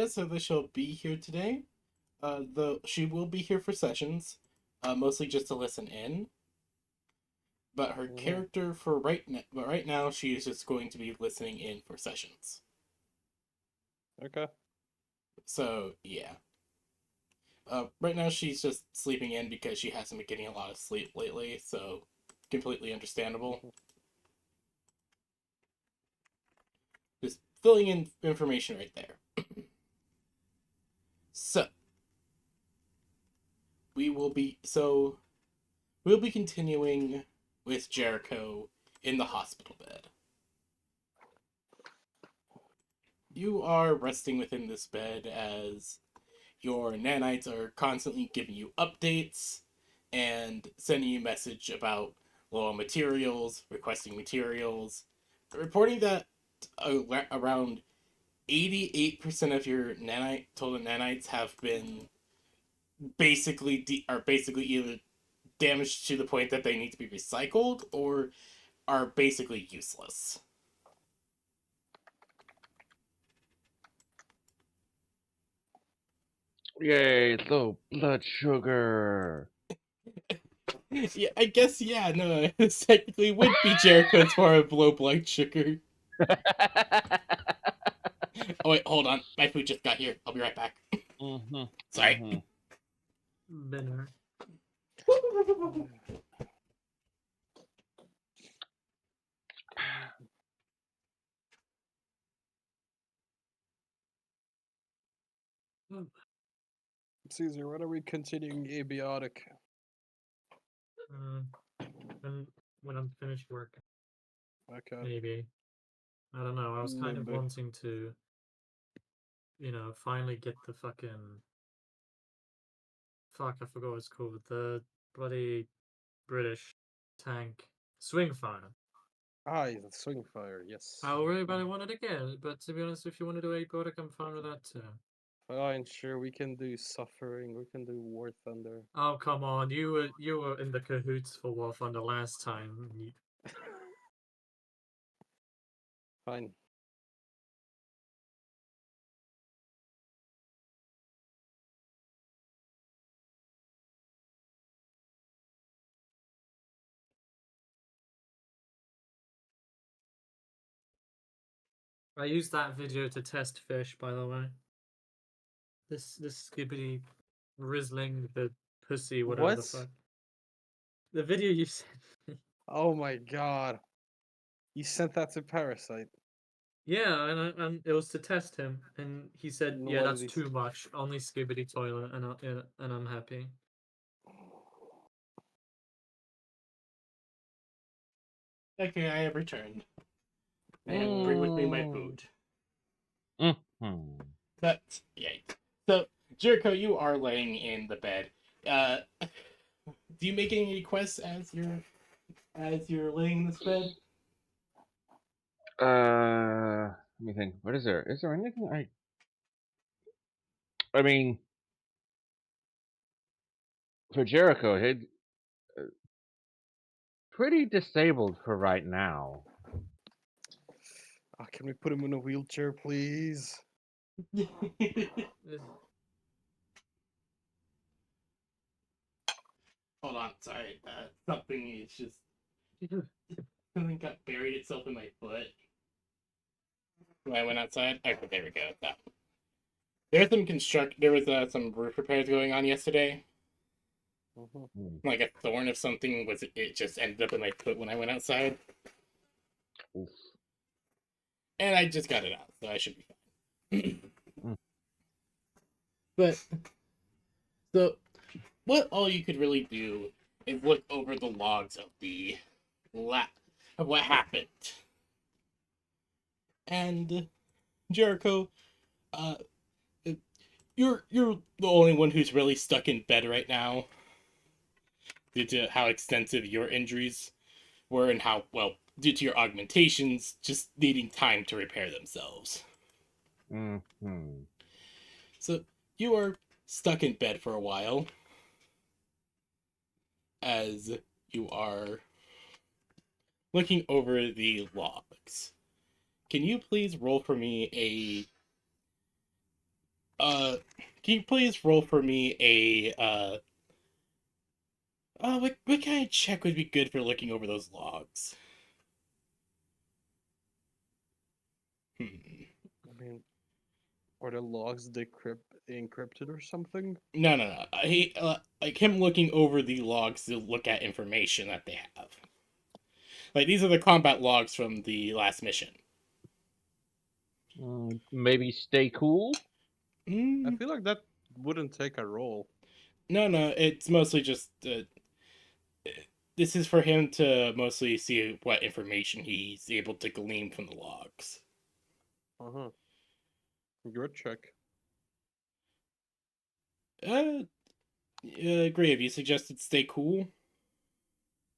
does say that she'll be here today. Though she will be here for sessions, mostly just to listen in. But her Mhm. character for right now, she is just going to be listening in for sessions. Okay. So yeah. Right now she's just sleeping in because she hasn't been getting a lot of sleep lately. So completely understandable. Mhm. Just filling in information right there. So we'll be continuing with Jericho in the hospital bed. You are resting within this bed as your nanites are constantly giving you updates and sending you message about low materials, requesting materials, reporting that around 88% of your total nanites have been are basically either damaged to the point that they need to be recycled or are basically useless. Yay, low blood sugar. Yeah, I guess, yeah, no, this technically would be Jericho's form of low blood sugar. Oh wait, hold on. My food just got here. I'll be right back. Mm-hmm. Sorry. Mm-hmm. Dinner. Caesar, when are we continuing abiotic? Mm, when I'm finished work, Okay. maybe. I don't know. I was kind of Maybe. wanting to, finally get the fucking fuck. I forgot what it's called. The bloody British tank swing fire. Ah, yeah, the swing fire, yes. I really badly wanted to get it, but to be honest, if you want to do apotic, I'm fine with that too. Fine, sure, we can do suffering, we can do War Thunder. Oh come on, you were in the cahoots for War Thunder last time. Fine. I used that video to test fish, by the way. This skibbity rizzling the pussy, whatever the What? fuck. The video you sent me. Oh my god. You sent that to Parasite. Yeah, and it was to test him, and he said, And "Yeah, what did that's he too much. Only skibbity toilet," and I'm happy. Okay, I have returned. And bring with me my Mm. food. Mm-hmm. But, yay. So, Jericho, you are laying in the bed. Do you make any requests as you're laying in this bed? Let me think. What is there? Is there anything I mean, for Jericho, he's pretty disabled for right now. Ah, can we put him in a wheelchair, please? Hold on, sorry. Something is just something got buried itself in my foot when I went outside. Okay, there we go. That. There was some roof repairs going on yesterday. Mhm. Hmm. Like a thorn of something was it just ended up in my foot when I went outside, Oof. and I just got it out, so I should be fine. Mm. But so what all you could really do is look over the logs of of what happened. And Jericho, uh, you're the only one who's really stuck in bed right now due to how extensive your injuries were and how well due to your augmentations just needing time to repair themselves. Mm-hmm. So you are stuck in bed for a while as you are looking over the logs. Can you please roll for me Can you please roll for me a what kind of check would be good for looking over those logs? Hmm. I mean, are the logs encrypted or something? No. He like him looking over the logs to look at information that they have. Like these are the combat logs from the last mission. Maybe stay cool. I Mm, feel like that wouldn't take a roll. no. It's mostly just this is for him to mostly see what information he's able to glean from the logs. Uh huh. Grit check. Uh, Grave, you suggested stay cool.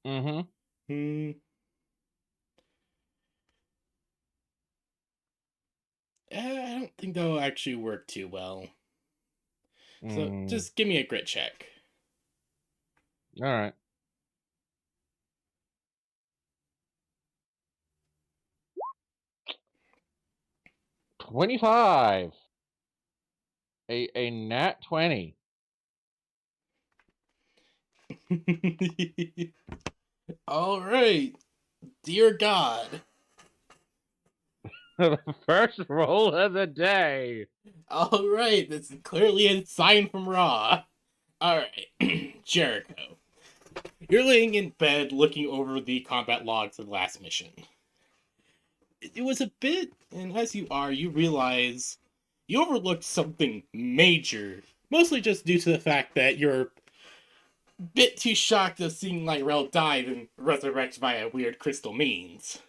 Mm-hmm. Hmm. I don't think that'll actually work too well. So just give me a grit check. All right. 25. A nat 20. All right, dear God. The first roll of the day. All right, this is clearly a sign from Ra. All right, Jericho. You're laying in bed looking over the combat logs of the last mission. It was a bit, and as you are, you realize you overlooked something major. Mostly just due to the fact that you're a bit too shocked of seeing Lyrell die and resurrect via weird crystal means.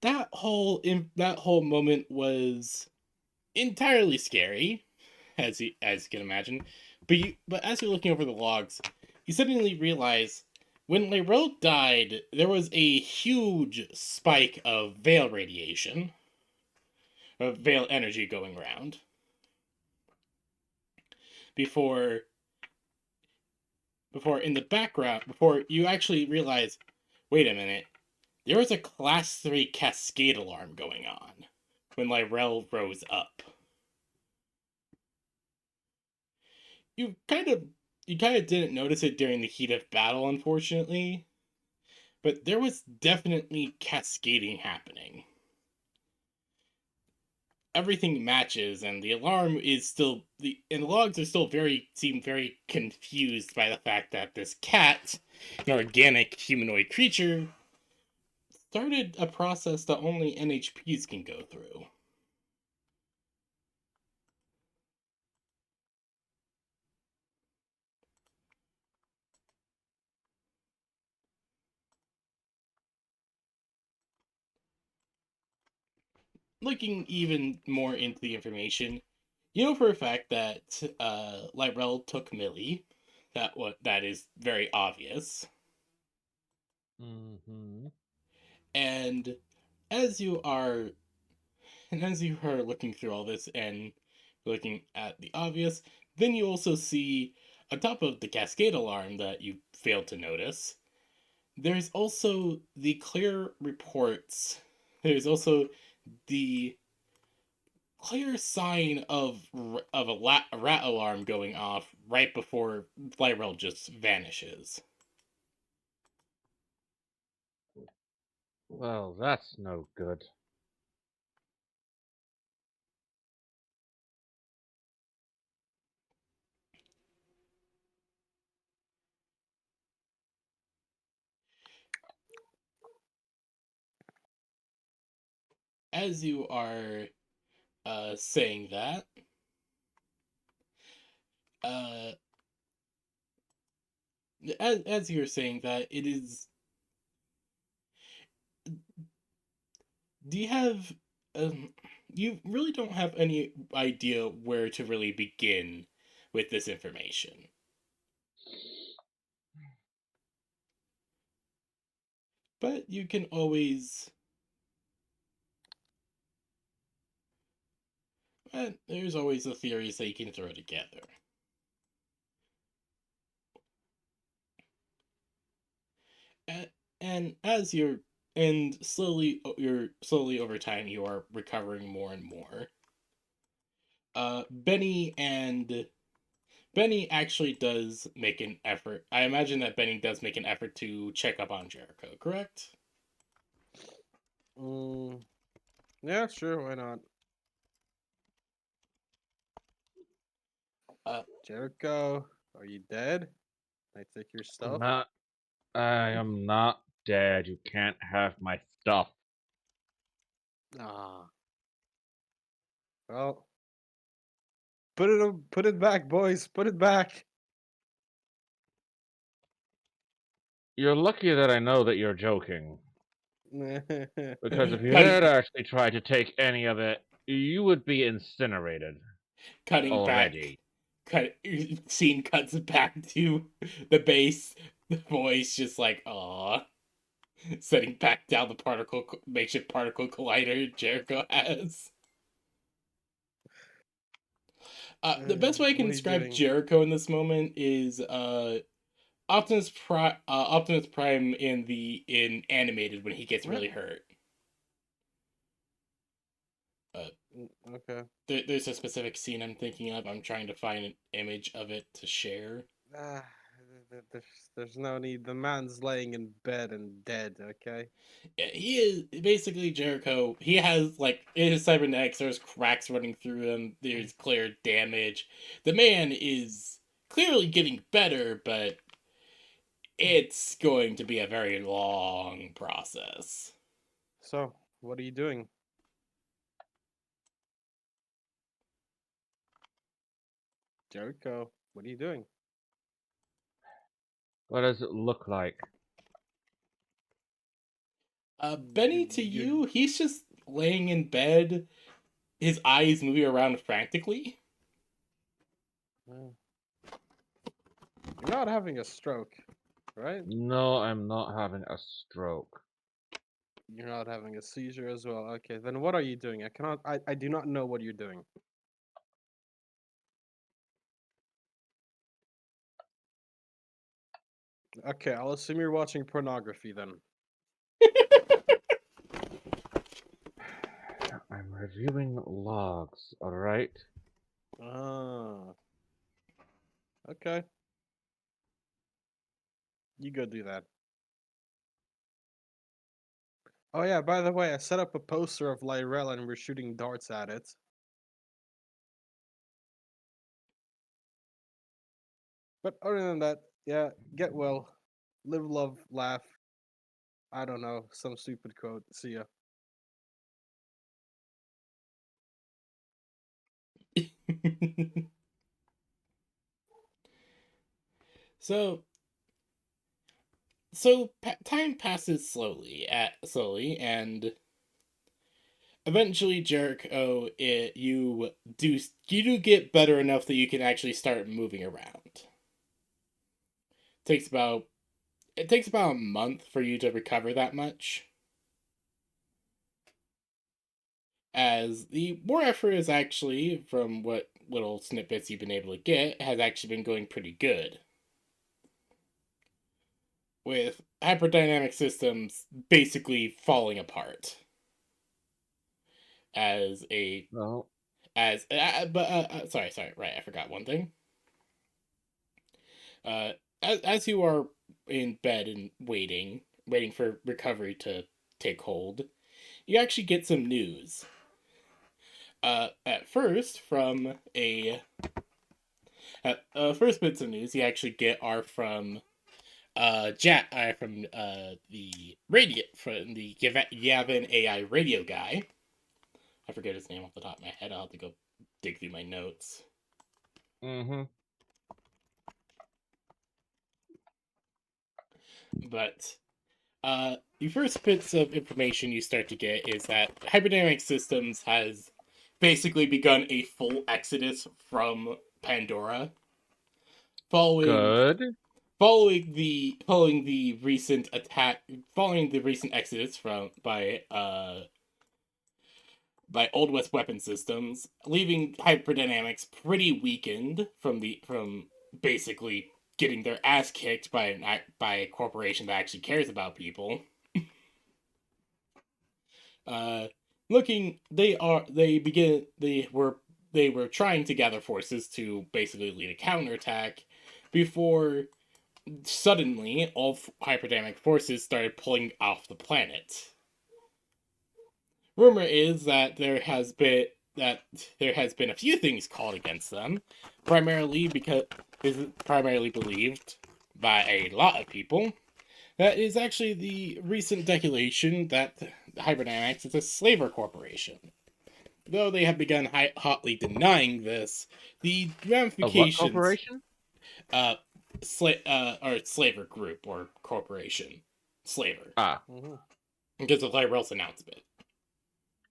That whole moment was entirely scary, as you can imagine. But as you're looking over the logs, you suddenly realize when Lyrell died, there was a huge spike of veil radiation, of veil energy going around. Before in the background, before you actually realize, wait a minute, there was a class 3 cascade alarm going on when Lyrell rose up. You kind of didn't notice it during the heat of battle, unfortunately, but there was definitely cascading happening. Everything matches, and the alarm is still and the logs are still seem very confused by the fact that this cat, an organic humanoid creature, started a process that only NHPs can go through. Looking even more into the information, you know for a fact that Lyrell took Millie. That is very obvious. Mm-hmm. And as you are as you are looking through all this and looking at the obvious, then you also see on top of the cascade alarm that you failed to notice, there's also the clear reports. There's also the clear sign of a rat alarm going off right before Lyrell just vanishes. Well, that's no good. As you are saying that, uh, as you're saying that, it is. Do you have? You really don't have any idea where to really begin with this information. But you can always. There's always the theories that you can throw together. And, and as you're and slowly over time you are recovering more and more. Benny actually does make an effort. I imagine that Benny does make an effort to check up on Jericho, correct? Yeah, sure, why not? Jericho, are you dead? Can I take your stuff? I am not dead. You can't have my stuff. Ah. Well, put it back, boys. Put it back. You're lucky that I know that you're joking. Because if you Cutting- had actually tried to take any of it, you would be incinerated Cutting back. already. Scene cuts back to the base. The voice just like, aw. Setting back down the makeshift particle collider Jericho has. The best way I What can are you describe doing? Jericho in this moment is Optimus Prime in animated when he gets What? really hurt. Okay. There's a specific scene I'm thinking of. I'm trying to find an image of it to share. Ah, there's no need. The man's laying in bed and dead, okay? Yeah, he is basically Jericho. He has like in his cybernetics, there's cracks running through him. There's clear damage. The man is clearly getting better, but it's going to be a very long process. So, what are you doing? Jericho, what are you doing? What does it look like? Benny, to you, he's just laying in bed, his eyes moving around frantically. You're not having a stroke, right? No, I'm not having a stroke. You're not having a seizure as well. Okay, then what are you doing? I do not know what you're doing. Okay, I'll assume you're watching pornography then. I'm reviewing logs, alright? Ah. Okay. You go do that. Oh yeah, by the way, I set up a poster of Lyrel and we're shooting darts at it. But other than that, yeah, get well. Live, love, laugh. I don't know, some stupid quote. See ya. so time passes slowly, and eventually Jericho, you do get better enough that you can actually start moving around. Takes about it takes about a month for you to recover that much. As the war effort is actually, from what little snippets you've been able to get, has actually been going pretty good. With hyperdynamic systems basically falling apart. As a No. sorry, right, I forgot one thing. As you are in bed and waiting for recovery to take hold, you actually get some news. At first, from a first bits of news you actually get are from the radio, from the Yavin AI radio guy. I forget his name off the top of my head. I'll have to go dig through my notes. Mm-hmm. But the first bits of information you start to get is that Hyperdynamic Systems has basically begun a full exodus from Pandora, Good. following the recent attack, following the recent exodus by Old West Weapon Systems, leaving Hyperdynamics pretty weakened from basically getting their ass kicked by a corporation that actually cares about people. They were trying to gather forces to basically lead a counterattack before suddenly all hyperdynamic forces started pulling off the planet. Rumor is that there has been a few things called against them, primarily because is primarily believed by a lot of people that is actually the recent declaration that Hyperdynamics is a slaver corporation. Though they have begun hotly denying this, the A what ramifications corporation? or slaver group or corporation, slaver, Ah, because of Lyrell's announcement.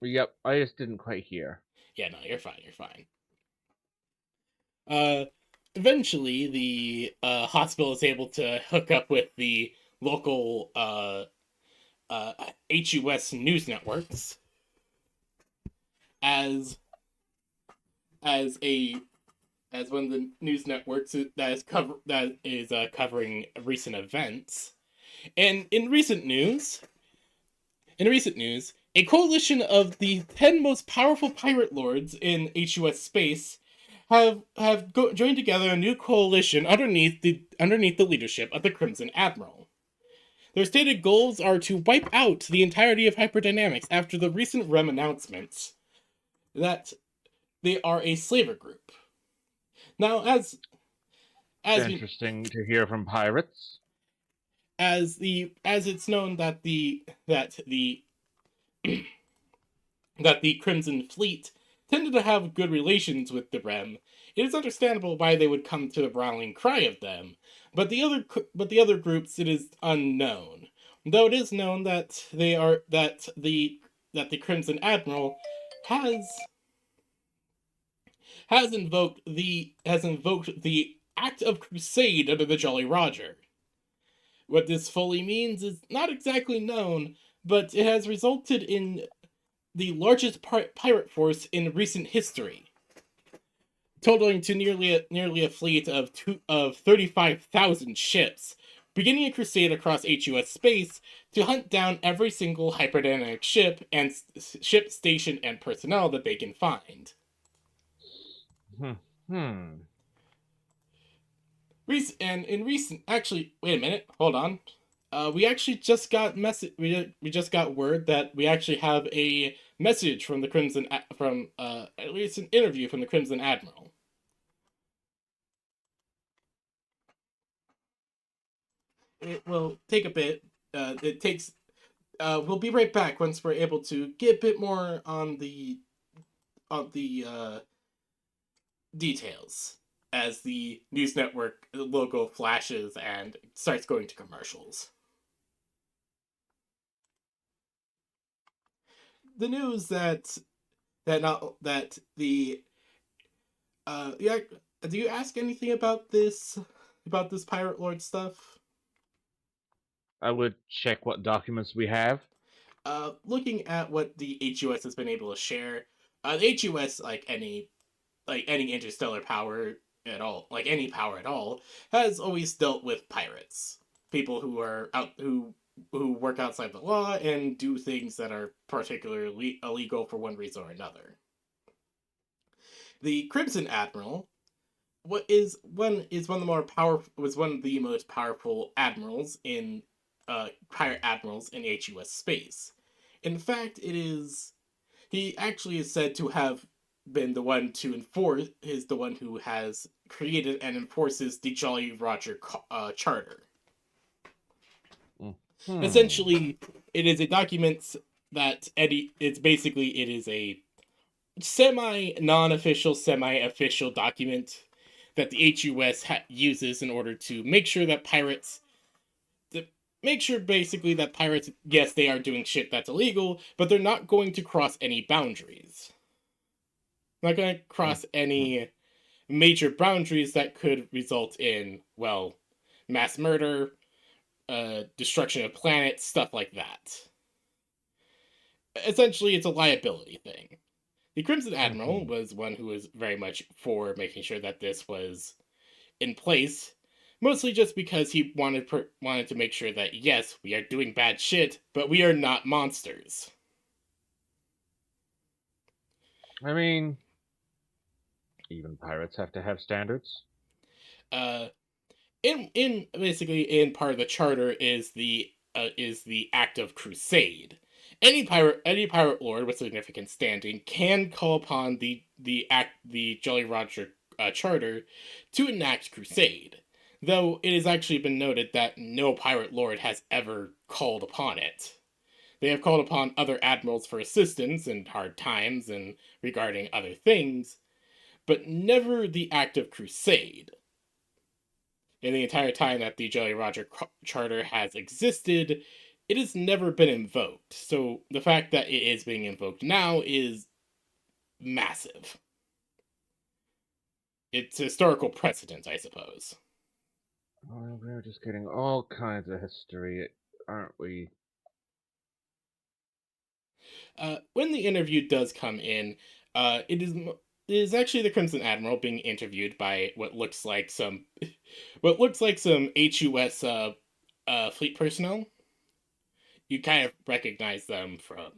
yep. I just didn't quite hear. Yeah, no, you're fine. You're fine. Eventually, the hospital is able to hook up with the local HUS news networks as one of the news networks that is covering recent events. And in recent news, a coalition of the 10 most powerful pirate lords in HUS space have joined together a new coalition underneath the leadership of the Crimson Admiral. Their stated goals are to wipe out the entirety of Hyperdynamics after the recent REM announcements that they are a slaver group. Now, as Interesting to hear from pirates. as it's known that the Crimson Fleet tended to have good relations with the Rem, it is understandable why they would come to the rallying cry of them. But the other groups, it is unknown. Though it is known that the Crimson Admiral has invoked the Act of Crusade under the Jolly Roger. What this fully means is not exactly known, but it has resulted in the largest pirate force in recent history, totaling to nearly a fleet of 35,000 ships, beginning a crusade across HUS space to hunt down every single hyperdynamic ship and ship station and personnel that they can find. Actually, wait a minute, hold on. We actually just got we just got word that we actually have a message from the Crimson at least an interview from the Crimson Admiral. It will take a bit. We'll be right back once we're able to get a bit more on the details as the news network logo flashes and starts going to commercials. The news do you ask anything about this pirate lord stuff? I would check what documents we have. Looking at what the HUS has been able to share, the HUS, like any interstellar power at all, like any power at all, has always dealt with pirates, people who are who work outside the law and do things that are particularly illegal for one reason or another. The Crimson Admiral was one of the most powerful admirals in pirate admirals in HUS space. In fact, he actually is said to have been the one who has created and enforces the Jolly Roger Charter. Essentially, it is a document that it is a non-official, semi-official document that the HUS uses in order to make sure that pirates, yes, they are doing shit that's illegal, but they're not going to cross any boundaries. Not going to cross any major boundaries that could result in, well, mass murder, destruction of planets, stuff like that. Essentially, it's a liability thing. The Crimson Admiral was one who was very much for making sure that this was in place, mostly just because he wanted to make sure that, yes, we are doing bad shit, but we are not monsters. I mean, even pirates have to have standards. In basically in part of the charter is the act of crusade. Any pirate lord with significant standing can call upon the Jolly Roger charter to enact crusade. Though it has actually been noted that no pirate lord has ever called upon it. They have called upon other admirals for assistance in hard times and regarding other things, but never the act of crusade. In the entire time that the Jolly Roger Charter has existed, it has never been invoked. So the fact that it is being invoked now is massive. It's historical precedent, I suppose. Well, we're just getting all kinds of history, aren't we? When the interview does come in, it is actually the Crimson Admiral being interviewed by what looks like some HUS fleet personnel. You kind of recognize them from.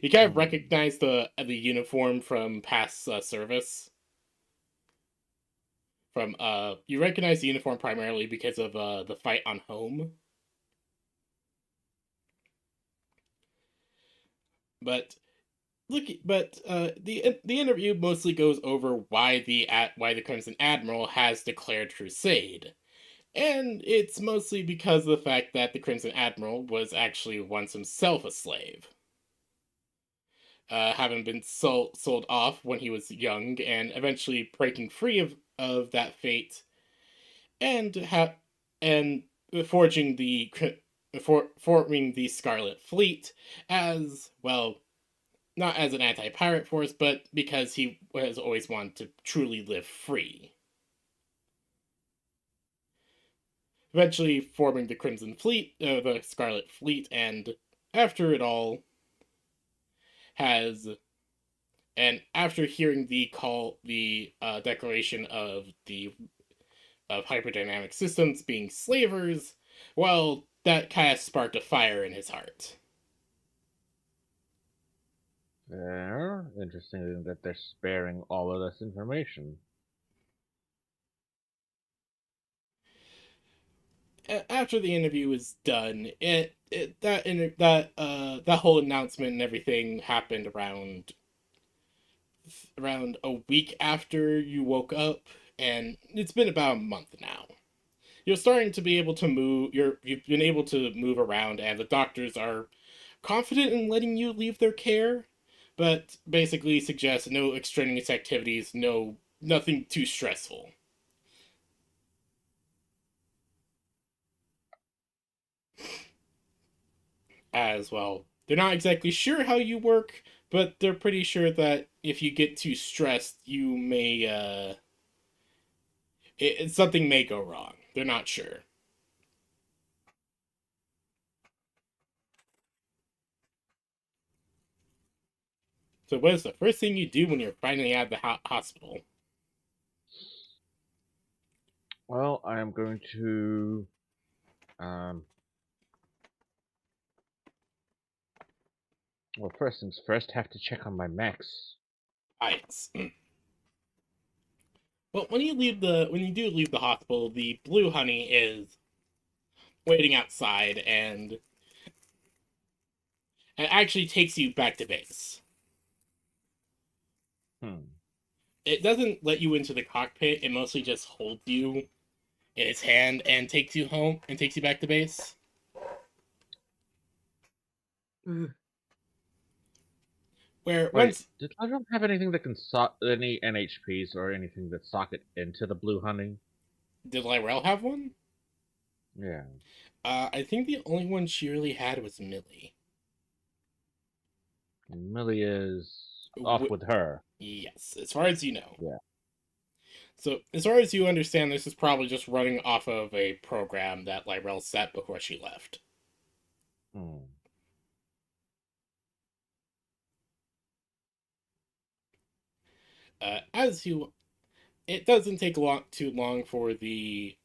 You kind of recognize the uniform from past service. From you recognize the uniform primarily because of the fight on Home. But the interview mostly goes over why the Crimson Admiral has declared crusade, and it's mostly because of the fact that the Crimson Admiral was actually once himself a slave, having been sold off when he was young, and eventually breaking free of that fate, and and forging forming the Scarlet Fleet as well, not as an anti-pirate force, but because he has always wanted to truly live free. Eventually forming the Crimson Fleet, the Scarlet Fleet, and after it all has, and after hearing the declaration of hyperdynamic systems being slavers, well, that kind of sparked a fire in his heart. Interesting that they're sparing all of this information. After the interview was done, that whole announcement and everything happened around a week after you woke up, and it's been about a month now. You're starting to be able to move. You've been able to move around, and the doctors are confident in letting you leave their care, but basically suggest no extraneous activities, nothing too stressful. As well, they're not exactly sure how you work, but they're pretty sure that if you get too stressed, you may something may go wrong. They're not sure. So, what is the first thing you do when you're finally out of the hospital? Well, I am going to um well, first things first, have to check on my mechs. Ice. Well, when you do leave the hospital, the blue honey is waiting outside and actually takes you back to base. It doesn't let you into the cockpit. It mostly just holds you in its hand and takes you home and takes you back to base. Where Wait, once I don't have anything that can any NHPs or anything that socket into the blue honey. did Lyrel have one? Yeah. I think the only one she really had was Millie. And Millie is off with her. Yes, as far as you know. Yeah. So, as far as you understand, this is probably just running off of a program that Lyrel set before she left. It doesn't take too long for the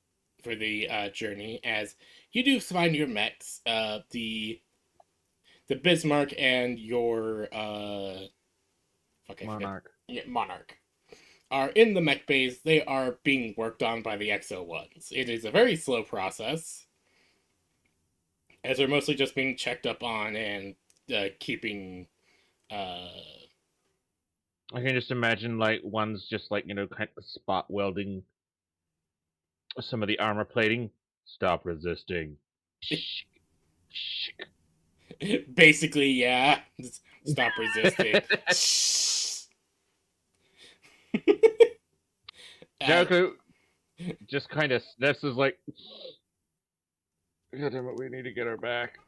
journey, as you do find your mechs, the Bismarck and your I forget. Monarch. Yeah, Monarch. Are in the mech base. They are being worked on by the XO1s. It is a very slow process, as they're mostly just being checked up on and keeping. I can just imagine like one's just like kind of spot welding some of the armor plating. Stop resisting. Basically, yeah. Stop resisting. Jericho just kind of sniffs, is like, God damn it, we need to get her back.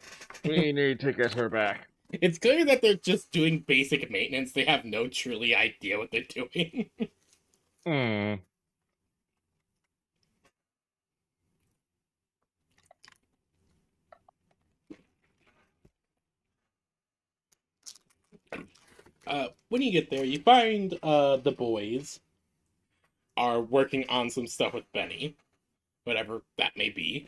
We need to get her back. It's clear that they're just doing basic maintenance. They have no truly idea what they're doing. Hmm. When you get there, you find the boys are working on some stuff with Benny, whatever that may be.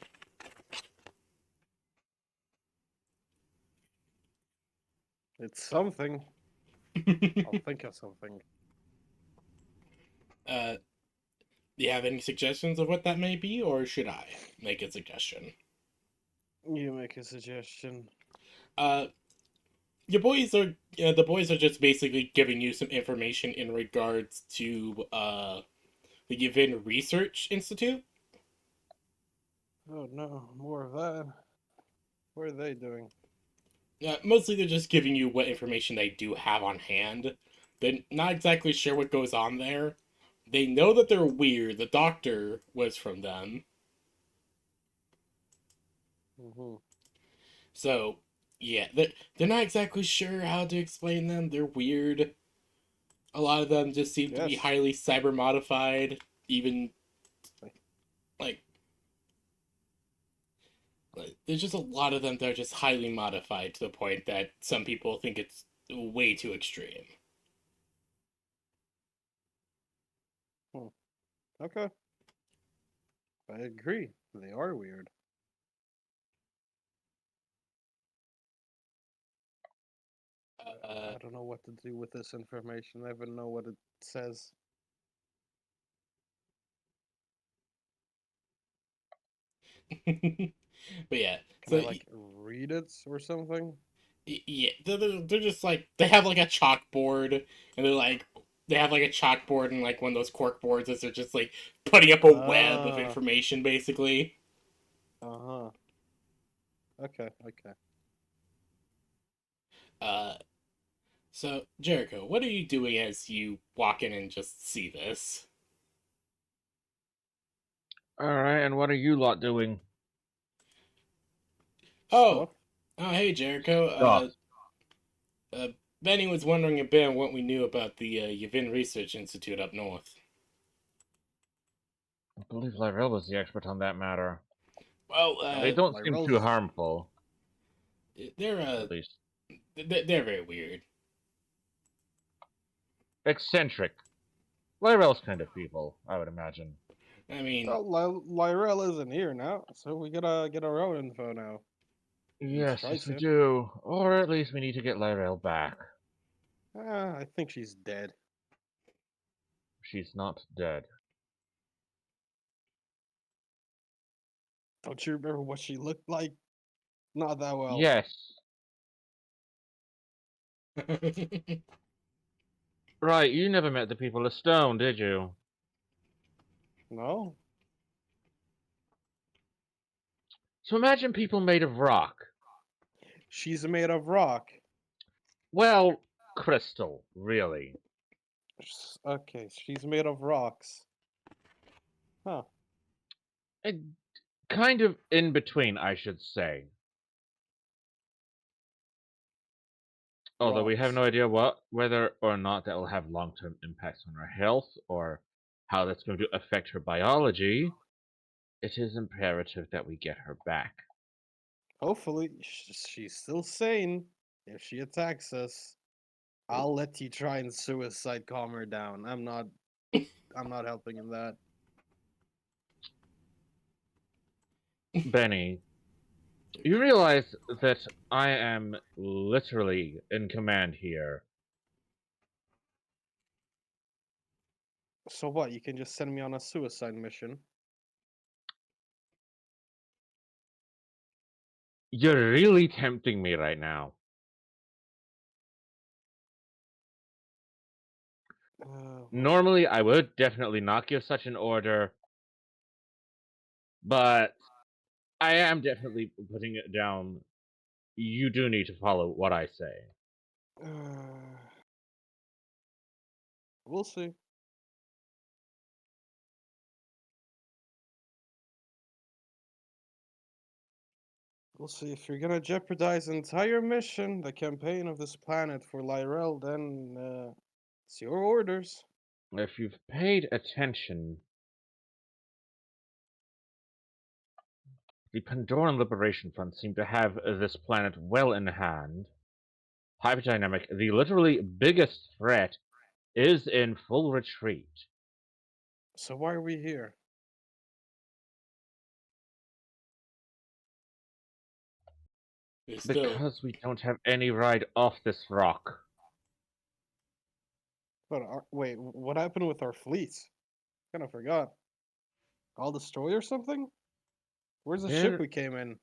It's something. I'll think of something. Do you have any suggestions of what that may be, or should I make a suggestion? You make a suggestion. Your boys are the boys are just basically giving you some information in regards to the Yavin Research Institute. Oh no, more of that. What are they doing? Mostly they're just giving you what information they do have on hand. They're not exactly sure what goes on there. They know that they're weird. The doctor was from them. Mm-hmm. So, yeah, they're not exactly sure how to explain them. They're weird. A lot of them just seem to be Yes. highly cyber modified. Even, like, there's just a lot of them that are just highly modified to the point that some people think it's way too extreme. Okay. I agree. They are weird. I don't know what to do with this information. I even know what it says. But yeah, Can so I like read it or something? yeah, they're just like they have like a chalkboard, and they're like they have like a chalkboard and like one of those cork boards as they're just like putting up a web of Ah. information basically. Uh-huh. Okay, okay. Uh, so Jericho, what are you doing as you walk in and just see this? Alright, and what are you lot doing? Oh, Stuff. oh, hey Jericho. Stuff. Uh, Benny was wondering a bit what we knew about the Yavin Research Institute up north. I believe Lyrell was the expert on that matter. Well, They don't seem too Lyrell's- harmful, they're at least. they're very weird. Eccentric. Lyrell's kind of people, I would imagine. I mean, Well, Lyrell isn't here now, so we gotta get our own info now. Yes, try yes, we to. do. Or at least we need to get Lyrell back. I think she's dead. She's not dead. Don't you remember what she looked like? Not that well. Yes. Right, you never met the people of Stone, did you? No? So imagine people made of rock. She's made of rock. Well, crystal, really. Okay, she's made of rocks. Huh. Kind of in between, I should say. Although we have Rocks. no idea whether or not that will have long-term impacts on her health or how that's going to affect her biology, it is imperative that we get her back. Hopefully, she's still sane. If she attacks us, I'll let you try and suicide calm her down. I'm not helping in that. Benny, you realize that I am literally in command here. So what? You can just send me on a suicide mission. You're really tempting me right now. Well, Normally, I would definitely not give such an order, but I am definitely putting it down. You do need to follow what I say. we'll see. We'll see. If you're gonna jeopardize the entire mission, the campaign of this planet for Lyrel, then it's your orders. If you've paid attention, the Pandoran Liberation Front seem to have this planet well in hand. Hyperdynamic, the literally biggest threat, is in full retreat. So why are we here? It's still, Because we don't have any ride off this rock. But wait, what happened with our fleet? Kind of forgot. All destroyed or something? Where's the ship There- we came in?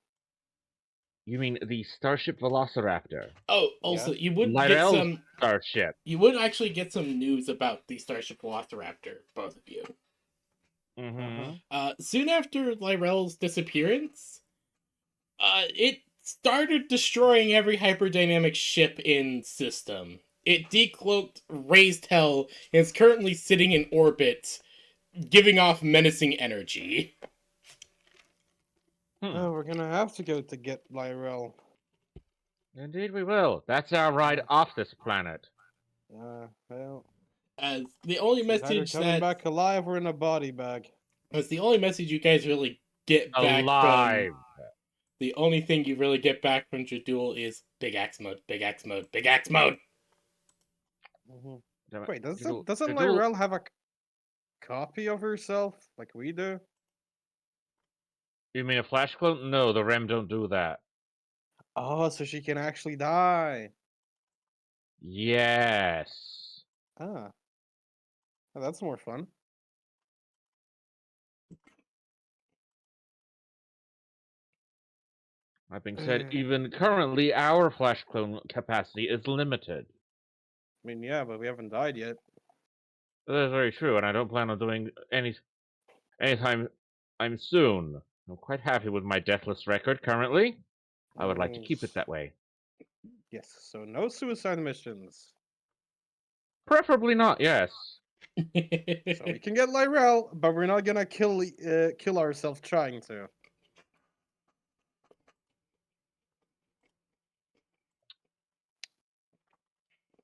You mean the Starship Velociraptor? oh, also, Yeah. you would get Lyrel's some. starship. You would actually get some news about the Starship Velociraptor, both of you. Mm-hmm. Soon after Lyrel's disappearance, it started destroying every hyperdynamic ship in system. It decloaked, raised hell, and is currently sitting in orbit, giving off menacing energy. Oh, we're gonna have to go to get Lyrel. Indeed we will. That's our ride off this planet. Well, As the only she's either message coming that back alive or in a body bag. as the only message you guys really get back Alive! from the only thing you really get back from Jadul is big axe mode, big axe mode, big axe mode. Mhm. Damn it. Wait, Jadul- doesn't Jadul- Lyrel have a copy of herself like we do? You mean a flash clone? No, the Rem don't do that. Oh, so she can actually die. Yes. Ah, oh, that's more fun. That being said, even currently, our flash clone capacity is limited. I mean, yeah, but we haven't died yet. That is very true, and I don't plan on doing anytime I'm soon. I'm quite happy with my deathless record currently. I would like to keep it that way. Yes, so no suicide missions. Preferably not, yes. So we can get Lyrel, but we're not gonna kill ourselves trying to.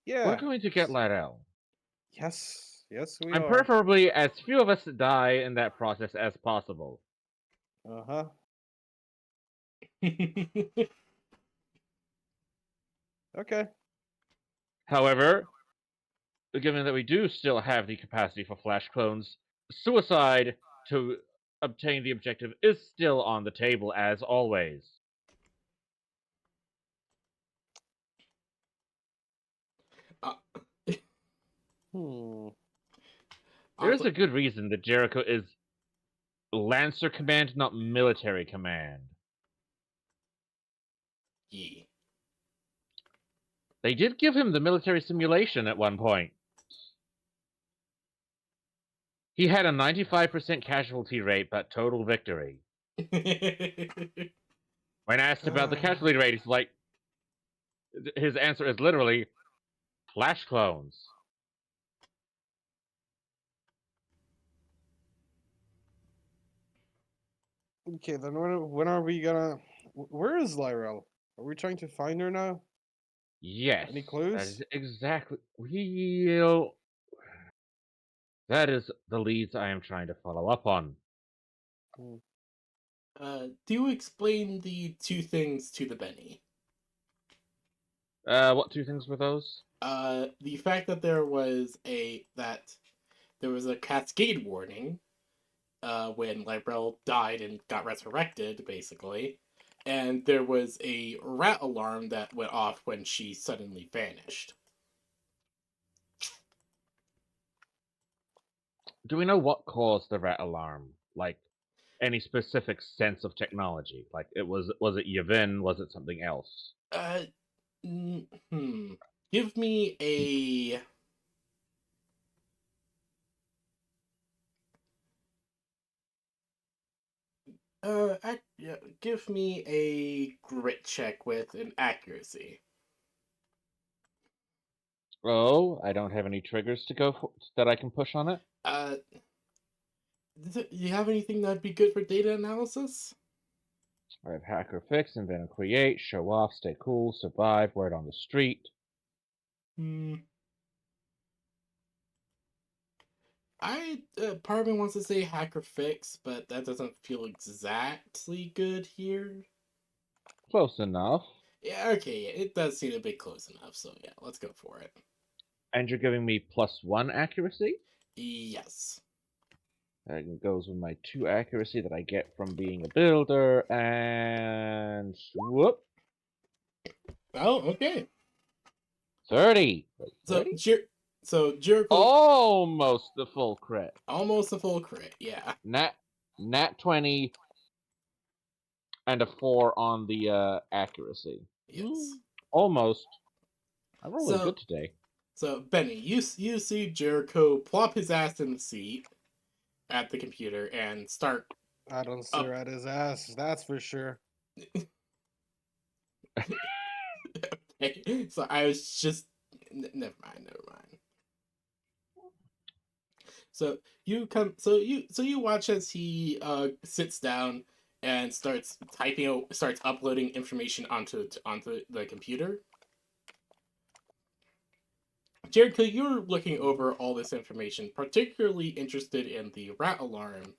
Yeah. We're going to get Lyrel. Yes, we And are. preferably as few of us die in that process as possible. Uh-huh. Okay. However, given that we do still have the capacity for flash clones, suicide to obtain the objective is still on the table as always. Hmm. There's a good reason that Jericho is Lancer Command, not Military Command. Yeah. They did give him the military simulation at one point. He had a 95% casualty rate, but total victory. When asked about the casualty rate, he's like, his answer is literally flash clones. Okay, then when are we gonna... Where is Lyrel? Are we trying to find her now? Yes. Any That clues? is exactly. That is the leads I am trying to follow up on. Do explain the two things to the Benny. What two things were those? The fact that there was a cascade warning, when Lyrel died and got resurrected, basically, and there was a rat alarm that went off when she suddenly vanished. Do we know what caused the rat alarm? Like, any specific sense of technology? Like, was it Yavin? Was it something else? Give me a. Yeah, give me a grit check with an accuracy. Oh, I don't have any triggers to go for, that I can push on it. Do you have anything that'd be good for data analysis? I have hacker fix, invent and create, show off, stay cool, survive, word on the street. Part of me wants to say hacker fix, but that doesn't feel exactly good here. Close enough. Yeah, okay, yeah, it does seem a bit close enough, so yeah, let's go for it. And you're giving me +1 accuracy? Yes. That goes with my 2 accuracy that I get from being a builder, and whoop, Oh, okay. 30. Wait, So 30? Jericho Almost the full crit. almost a full crit, yeah. Nat 20 and a 4 on the accuracy. Yes. Almost. I'm rolling So- good today. So Benny, you see Jericho plop his ass in the seat at the computer and start. I don't stare at his ass, that's for sure. Okay, so I was just. Never mind. So you come. So you watch as he sits down and starts uploading information onto the computer. Jericho, you're looking over all this information, particularly interested in the rat alarm.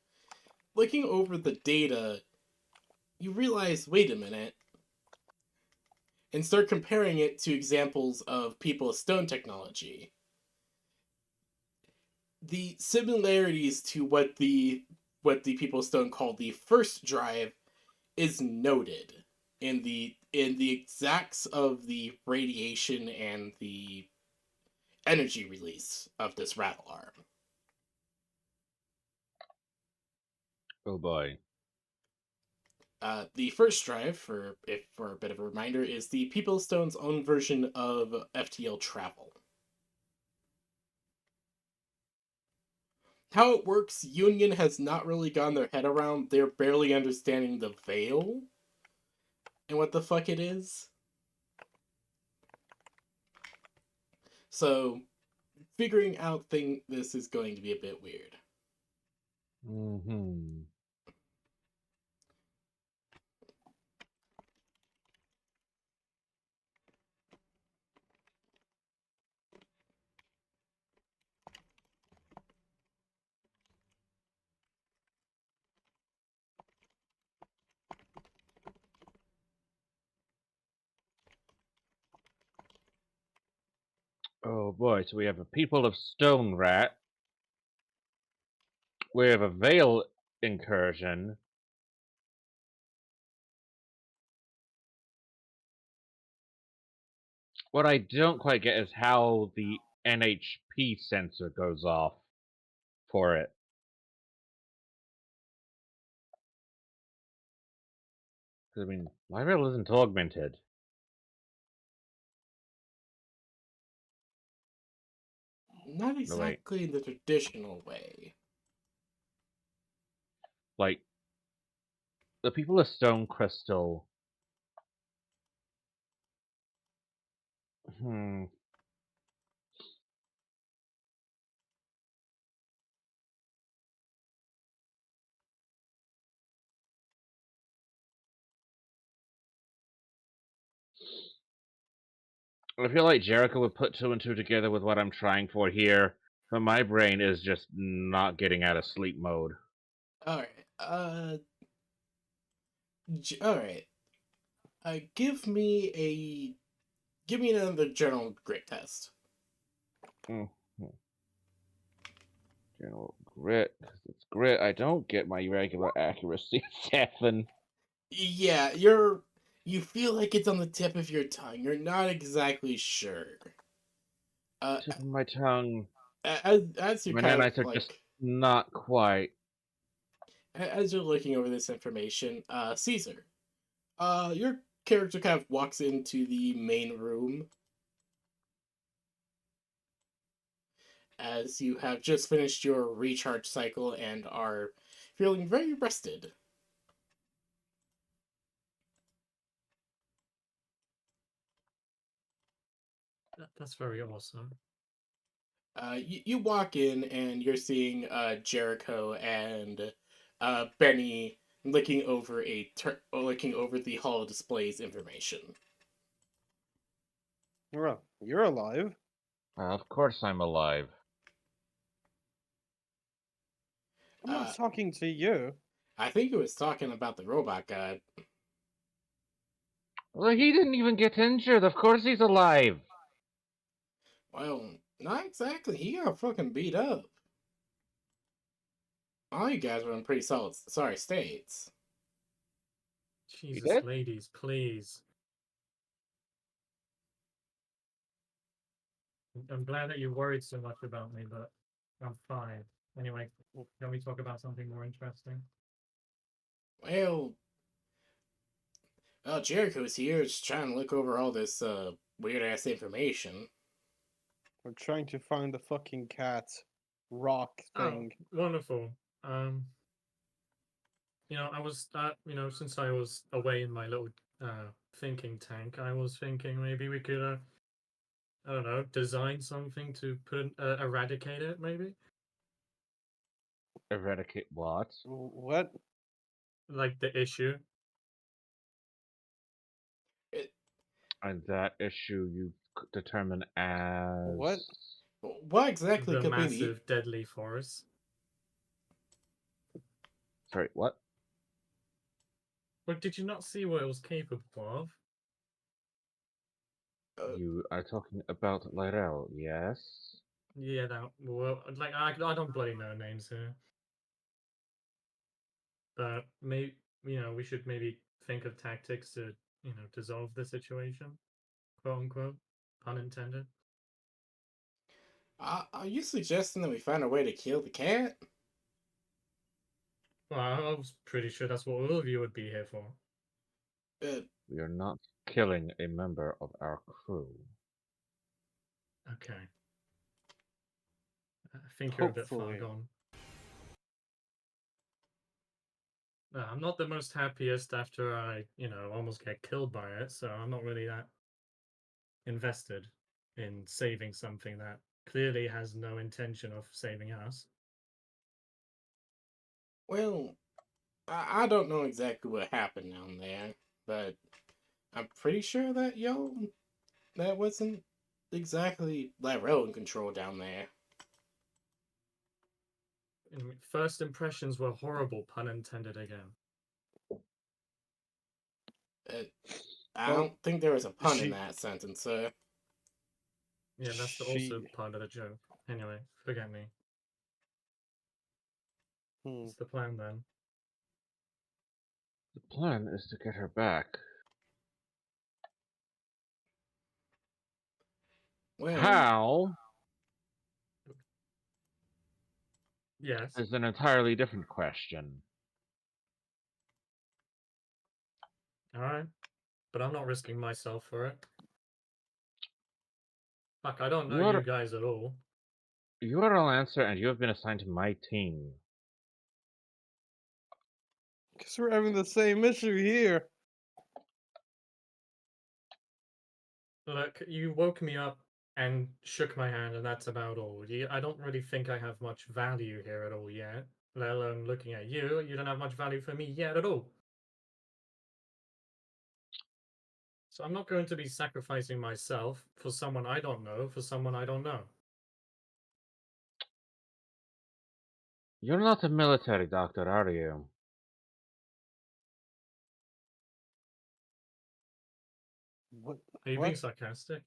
Looking over the data, you realize, wait a minute, and start comparing it to examples of People of Stone technology. The similarities to what the People of Stone called the first drive is noted in the exacts of the radiation and the energy release of this rat alarm. Oh boy. The first drive, for a bit of a reminder, is the People of Stone's own version of FTL Travel. How it works, Union has not really gotten their head around. They're barely understanding the Veil and what the fuck it is. So, figuring out this is going to be a bit weird. Mm-hmm. Oh boy, so we have a People of Stone rat. We have a Veil incursion. What I don't quite get is how the NHP sensor goes off for it. I mean, my Veil isn't augmented. Not exactly in the traditional way. Like, the People of Stone Crystal. I feel like Jericho would put 2 and 2 together with what I'm trying for here, but my brain is just not getting out of sleep mode. Alright, alright. Give me another general grit test. General grit, because it's grit. I don't get my regular accuracy 7. Yeah, you feel like it's on the tip of your tongue. You're not exactly sure. Tip of my tongue. As you My kind nanites of are like, just Not quite. As you're looking over this information, Caesar, your character kind of walks into the main room as you have just finished your recharge cycle and are feeling very rested. That's very awesome. You walk in and you're seeing Jericho and Benny looking over looking over the hall displays information. Well, you're alive. Of course I'm alive. I'm not Uh, talking to you. I think it was talking about the robot god. Well, he didn't even get injured. Of course he's alive. Well, not exactly. He got fucking beat up. All you guys were in pretty sorry states. Jesus, did? ladies, please. I'm glad that you worried so much about me, but I'm fine. Anyway, can we talk about something more interesting? Well, Jericho's here just trying to look over all this weird ass information. We're trying to find the fucking cat rock thing. Oh, wonderful. I was since I was away in my little thinking tank, I was thinking maybe we could I don't know, design something to eradicate it, maybe? Eradicate what? What? Like the issue. It, And that issue you determine as. What? what exactly The could be the massive deadly force. Sorry, what? But did you not see what it was capable of? You are talking about Lyrel, yes? Yeah, like I don't bloody know names here. But maybe we should maybe think of tactics to dissolve the situation, quote unquote, pun intended. Are you suggesting that we find a way to kill the cat? Well, I was pretty sure that's what all of you would be here for. We are not killing a member of our crew. Okay. I think you're a bit far Hopefully. gone. I'm not the most happiest after I, almost get killed by it, so I'm not really that invested in saving something that clearly has no intention of saving us. Well, I don't know exactly what happened down there, but I'm pretty sure that that wasn't exactly Lyrell in control down there. First impressions were horrible, pun intended again. I Well, don't think there was a pun in she- that sentence, sir. Yeah, that's also part of the joke. Anyway, forget me. What's the plan then? The plan is to get her back. Well, How Yes. is an entirely different question. Alright. But I'm not risking myself for it. Fuck, I don't know You're you guys at all. you are a Lancer and you have been assigned to my team. Because we're having the same issue here. Look, you woke me up and shook my hand, and that's about all. I don't really think I have much value here at all yet. Let alone looking at you, you don't have much value for me yet at all. So I'm not going to be sacrificing myself for someone I don't know, for someone I don't know. You're not a military doctor, are you? What? Are you What? being sarcastic?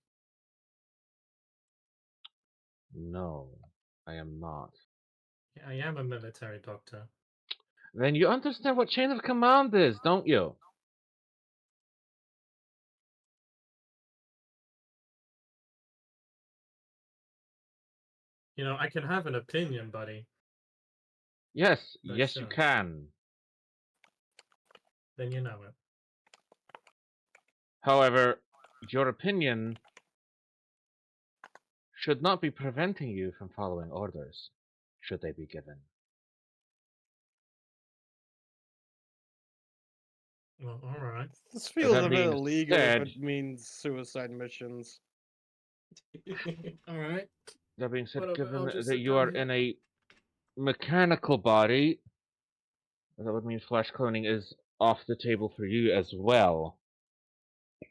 No, I am not. Yeah, I am a military doctor. Then you understand what chain of command is, don't you? I can have an opinion, buddy. Yes, But yes, you sure. can. Then you know it. However, your opinion should not be preventing you from following orders, should they be given. Well, all right. This feels That a bit being illegal if said, it means suicide missions. All right. that being said, Whatever, given I'll just that sit you down are here. in a mechanical body, that would mean flash cloning is off the table for you as well.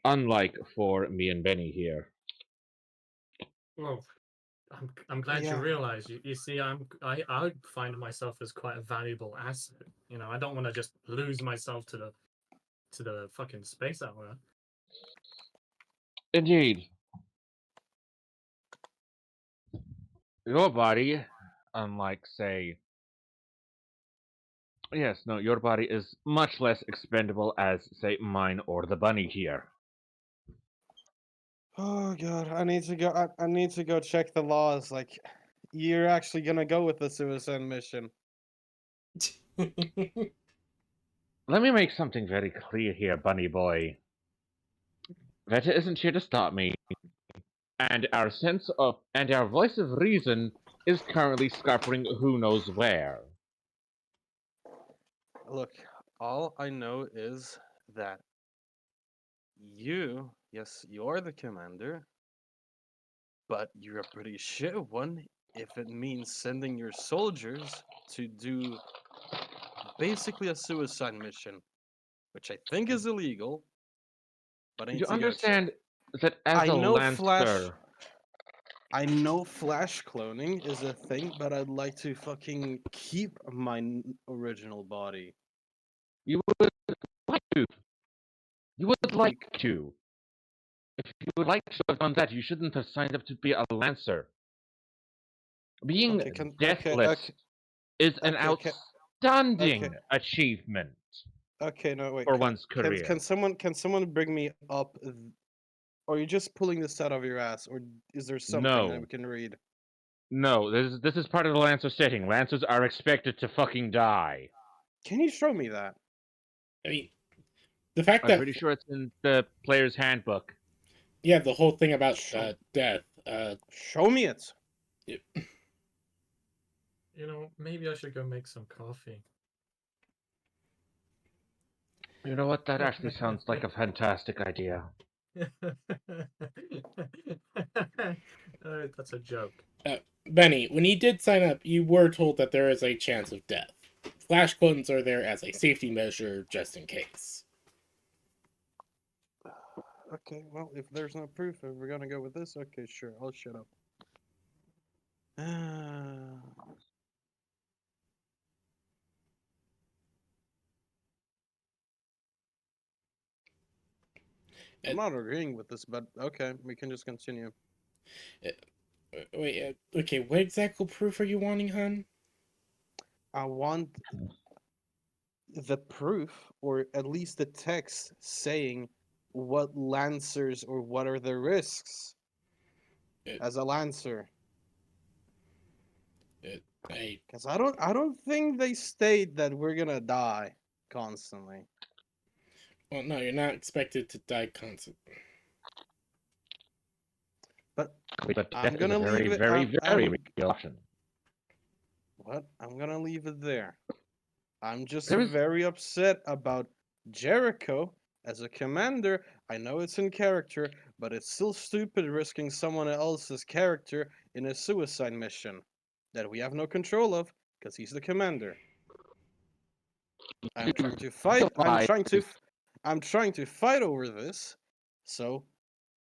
Unlike for me and Benny here. Well, I'm glad you Yeah. realize. You see, I find myself as quite a valuable asset. You know, I don't want to just lose myself to the fucking space hour. Indeed. Your body, unlike, say, yes, no, your body is much less expendable as, say, mine or the bunny here. Oh god, I need to go. I need to go check the laws. Like, you're actually gonna go with the suicide mission. Let me make something very clear here, bunny boy. Veta isn't here to stop me, and our voice of reason is currently scuppering who knows where. Look, all I know is that you, yes, you're the commander, but you're a pretty shit one if it means sending your soldiers to do basically a suicide mission, which I think is illegal, but I need You to go check. understand that as I a know Flash. lancer, I know flash cloning is a thing, but I'd like to fucking keep my original body. you would like to. You would like Bec- to. If you would like to have done that, you shouldn't have signed up to be a lancer. Being okay, deathless is an okay, outstanding okay, achievement okay. No, wait. for one's Can career. someone bring me up? Or are you just pulling this out of your ass, or is there something that we No. can read? No, this is part of the lancer setting. Lancers are expected to fucking die. Can you show me that? I mean, the fact I'm that, pretty sure it's in the player's handbook. yeah, the whole thing about Show, death. show me it. You know, maybe I should go make some coffee. You know what? That actually sounds like a fantastic idea. That's a joke. Benny, when you did sign up, you were told that there is a chance of death. Flash clones are there as a safety measure, just in case. Okay, well, if there's no proof, if we're gonna go with this, okay, sure, I'll shut up. I'm not agreeing with this, but okay, we can just continue. Wait, okay, what exact proof are you wanting, hun? I want the proof, or at least the text saying what lancers or what are the risks as a lancer. Because I don't think they state that we're gonna die constantly. Well, no, you're not expected to die constantly. But But I'm death is a gonna very, leave it. very, very real option. What? I'm gonna leave it there. I'm just There is very upset about Jericho as a commander. I know it's in character, but it's still stupid risking someone else's character in a suicide mission that we have no control of because he's the commander. I'm trying to fight. I'm trying to fight over this, so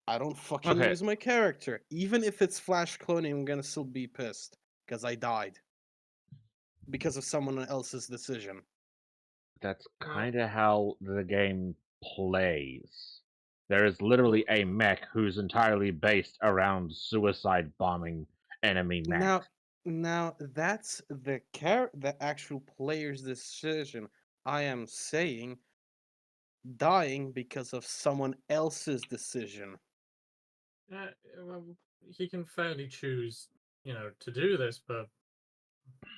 I don't fucking Okay, lose my character. Even if it's flash cloning, I'm gonna still be pissed because I died because of someone else's decision. that's Well, kind of how the game plays. There is literally a mech who's entirely based around suicide bombing enemy mechs. Now that's the actual player's decision. I am saying dying because of someone else's decision. well, he can fairly choose, you know, to do this, but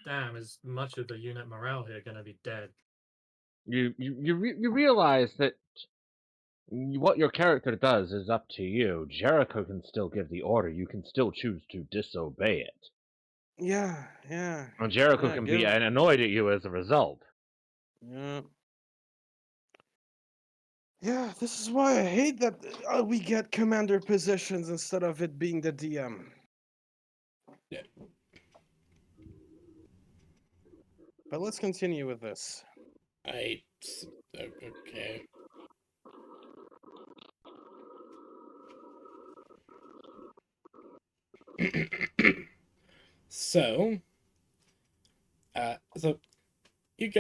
damn, is much of the unit morale here gonna be dead? You realize that what your character does is up to you. Jericho can still give the order. You can still choose to disobey it. Yeah, yeah. And Jericho Yeah, can be give annoyed at you as a result. yeah. Yeah, this is why I hate that we get commander positions instead of it being the DM. Yeah. But let's continue with this. Okay. So, so you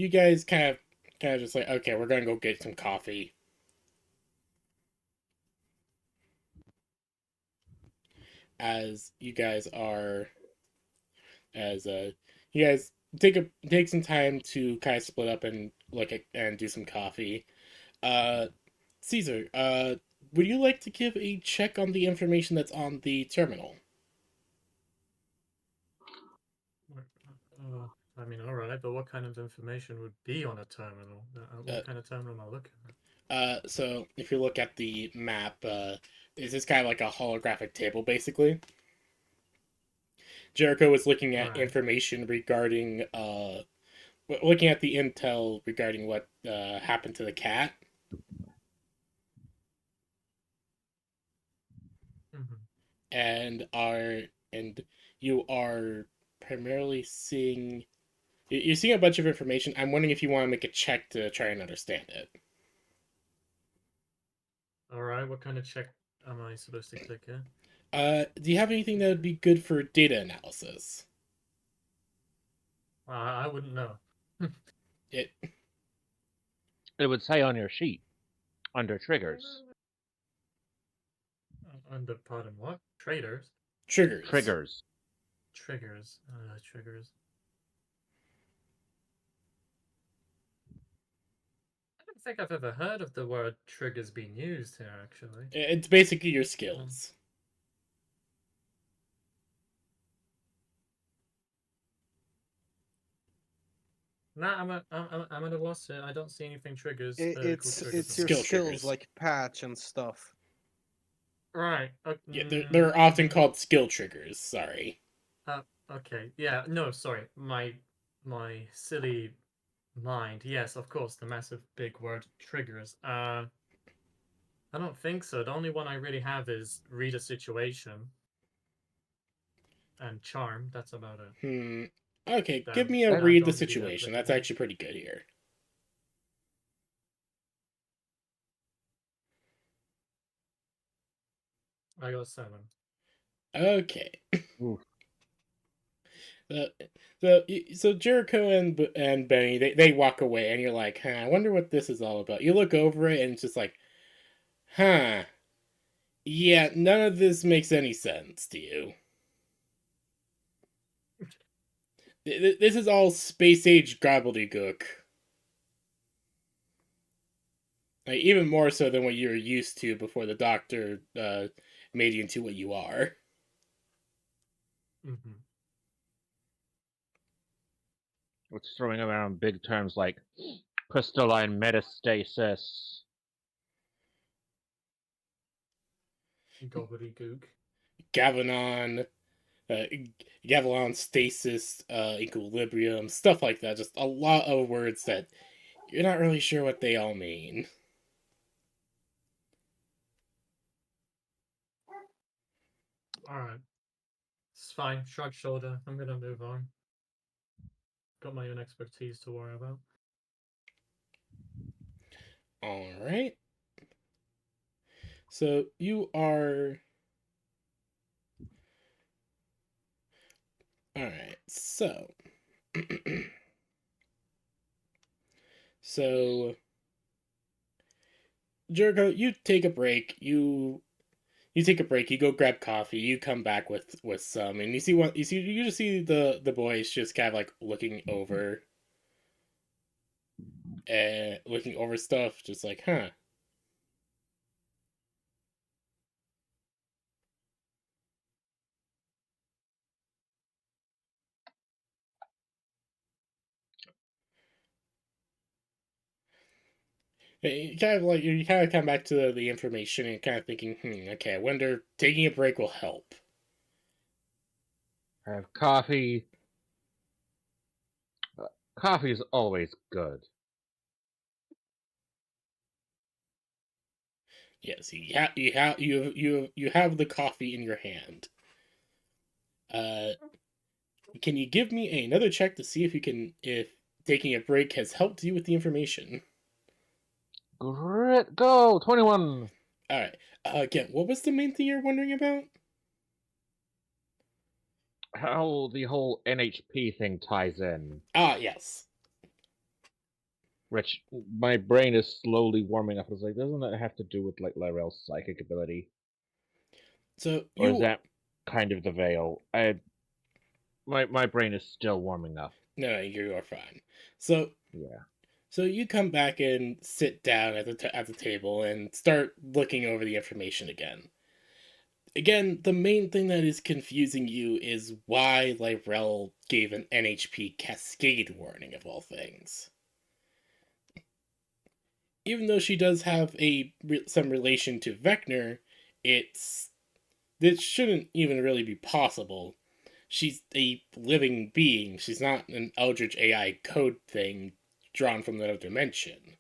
guys kind of just like, okay, we're gonna go get some coffee. As you guys are, as you guys take some time to kind of split up and look at and do some coffee. Uh, Caesar, would you like to give a check on the information that's on the terminal? Uh, I mean, all right, but what kind of information would be on a terminal? Uh, What kind of terminal am I looking at? So if you look at the map, this is kind of like a holographic table, basically. Jericho was looking at Right. information regarding, looking at the intel regarding what happened to the cat, Mm-hmm. and you are primarily seeing. You're seeing a bunch of information. I'm wondering if you want to make a check to try and understand it. All right, what kind of check am I supposed to click here? Do you have anything that would be good for data analysis? I wouldn't know. It It would say on your sheet, under triggers. Under, pardon, what? Traders? triggers. Triggers. Triggers. Triggers. I don't think I've ever heard of the word triggers being used here, actually. It's basically your skills. Nah, I'm at a loss here. I don't see anything triggers. It's Called triggers. it's your Skill skills triggers. like patch and stuff. Right. Yeah, they're often called skill triggers. Sorry. Okay. Yeah. No. Sorry. My silly mind. Yes. Of course. The massive big word triggers. I don't think so. The only one I really have is read a situation and charm. That's about it. Okay, give Damn. me a And I read the don't really situation. That's applicable. actually pretty good here. I got 7. Okay. Oof. So Jericho and Benny they walk away and you're like, huh, I wonder what this is all about. You look over it and it's just like, huh, yeah, none of this makes any sense to you. This is all space age gobbledygook. Like, even more so than what you were used to before the doctor made you into what you are. Mm-hmm. It's throwing around big terms like crystalline metastasis. Gobbledygook. Gavanon, uh, Gavilon stasis, equilibrium, stuff like that. Just a lot of words that you're not really sure what they all mean. Alright. It's fine. Shrug shoulder. I'm gonna move on. Got my own expertise to worry about. All right. So you are. All right. So. So Jericho, you take a break. You take a break. You go grab coffee. You come back with some, and you see what you see. You just see the boys just kind of like looking over stuff, just like, huh. You kind of like you kind of come back to the information and kind of thinking, okay, I wonder taking a break will help. I have coffee. Coffee is always good. Yes, you have the coffee in your hand. Uh, can you give me another check to see if taking a break has helped you with the information? Grit, go 21. All right. Again, what was the main thing you're wondering about? How the whole NHP thing ties in, Ah, yes. which my brain is slowly warming up. It's like, doesn't that have to do with like Lyrell's psychic ability, So or is you that kind of the veil? My brain is still warming up. no, you are fine. So Yeah. so you come back and sit down at at the table and start looking over the information again. Again, the main thing that is confusing you is why Lyrell gave an NHP cascade warning of all things. Even though she does have some relation to Vecna, it's this shouldn't even really be possible. She's a living being. She's not an Eldritch AI code thing drawn from another dimension.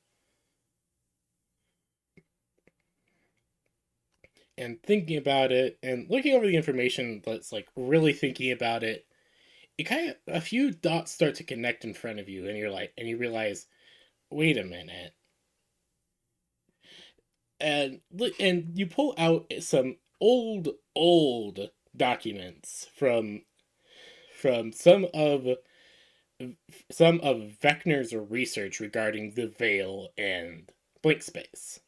And thinking about it and looking over the information that's like really thinking about it, it kind of a few dots start to connect in front of you and you realize, wait a minute. And you pull out some old documents from some of Vecna's research regarding the Veil and Blink Space.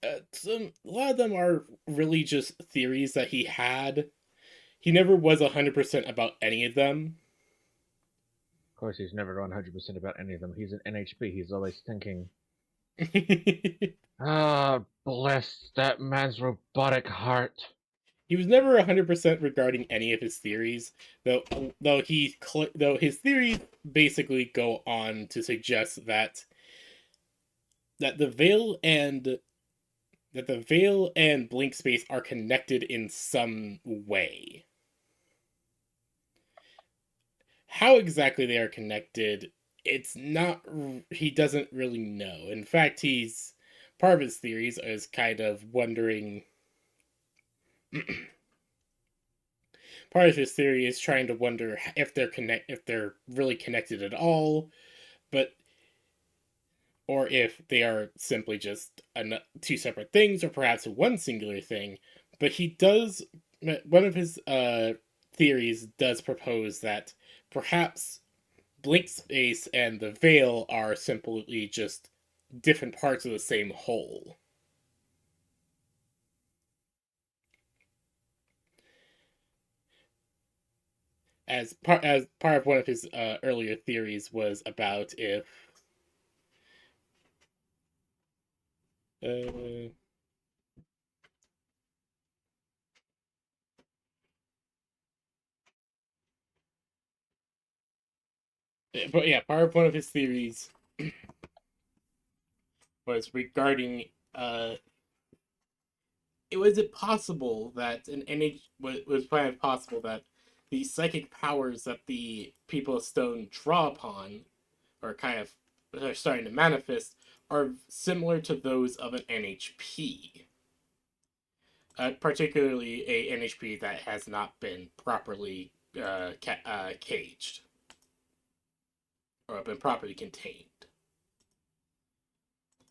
A lot of them are really just theories that he had. He never was 100% about any of them. Of course, he's never 100% about any of them. He's an NHP. He's always thinking, ah, bless that man's robotic heart. He was never 100% regarding any of his theories, though his theories basically go on to suggest that the veil and blink space are connected in some way. How exactly they are connected, it's not he doesn't really know. In fact, he's part of his theories is kind of wondering part of his theory is trying to wonder if they're really connected at all, but or if they are simply just two separate things or perhaps one singular thing. But he does one of his theories does propose that perhaps Blink Space and the Veil are simply just different parts of the same whole. As part of one of his earlier theories was about if uh, but yeah, part of one of his theories was regarding was it possible that an NH was kind of possible that the psychic powers that the people of Stone draw upon, or kind of are starting to manifest, are similar to those of an NHP, particularly a NHP that has not been properly caged or been properly contained.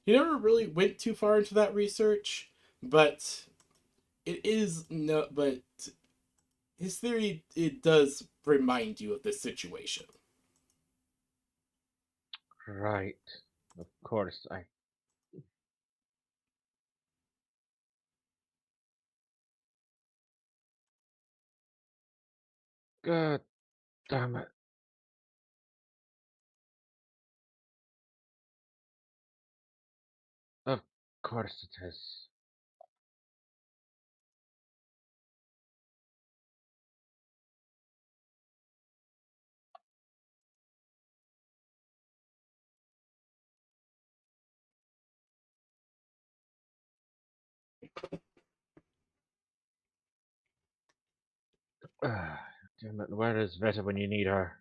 He never really went too far into that research, but it is no, but his theory it does remind you of this situation. Right. Of course, I. God damn it. Of course it is. Damn it, where is Veta when you need her?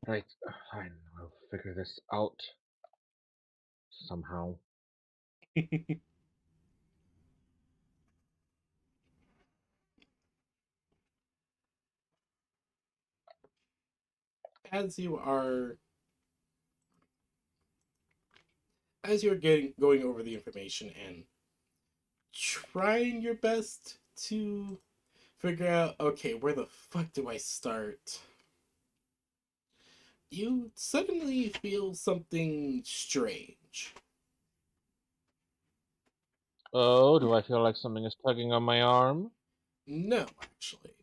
Right, fine, we'll figure this out. Somehow. As you are as you're going over the information and trying your best to figure out, okay, where the fuck do I start? You suddenly feel something strange. Oh, do I feel like something is tugging on my arm? No, actually.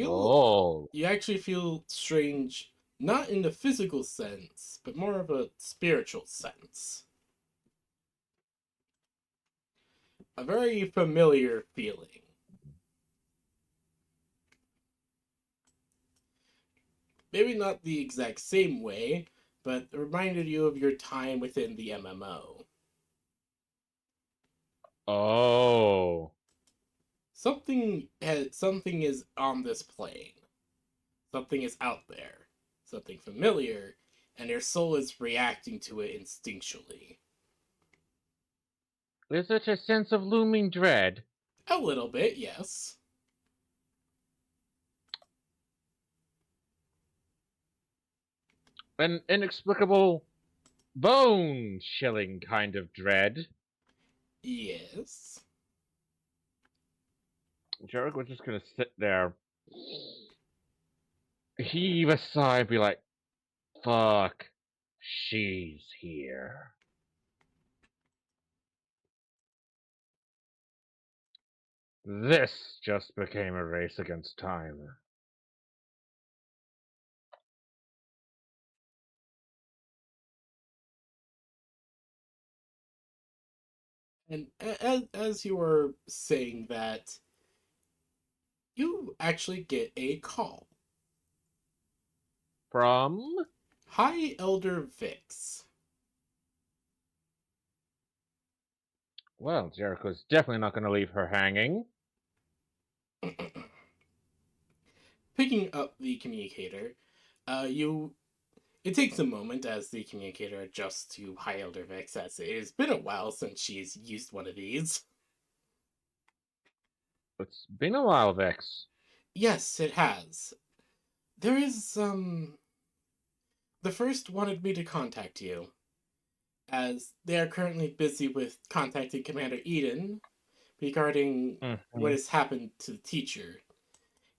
Oh. You actually feel strange, not in the physical sense, but more of a spiritual sense. A very familiar feeling. Maybe not the exact same way, but it reminded you of your time within the MMO. Oh. Something is on this plane. Something is out there. Something familiar, and your soul is reacting to it instinctually. Is it a sense of looming dread? A little bit, yes. An inexplicable, bone-chilling kind of dread? Yes. Jarek was just gonna sit there, heave a sigh, and be like, fuck, she's here. This just became a race against time. And as you were saying that, you actually get a call. From? Hi, Elder Vix. Well, Jericho's definitely not gonna leave her hanging. Picking up the communicator, it takes a moment as the communicator adjusts to High Elder Vix, as it has been a while since she's used one of these. It's been a while, Vex. Yes, it has. There is, The first wanted me to contact you, as they are currently busy with contacting Commander Eden regarding what has happened to the teacher.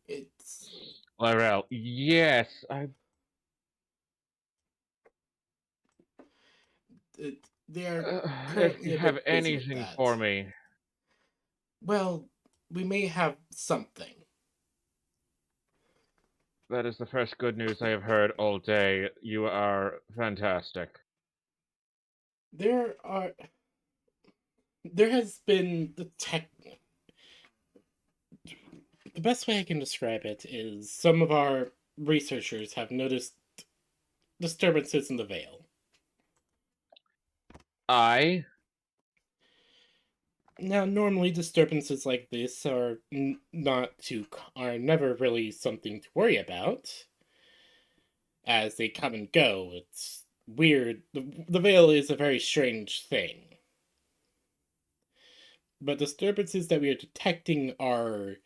It's Lyrel, yes, they are if currently you a have bit busy with anything that. for me. Well, we may have something. That is the first good news I have heard all day. You are fantastic. There has been the best way I can describe it is some of our researchers have noticed disturbances in the veil. I? Now, normally disturbances like this are are never really something to worry about, as they come and go. It's weird. The veil is a very strange thing. But disturbances that we are detecting are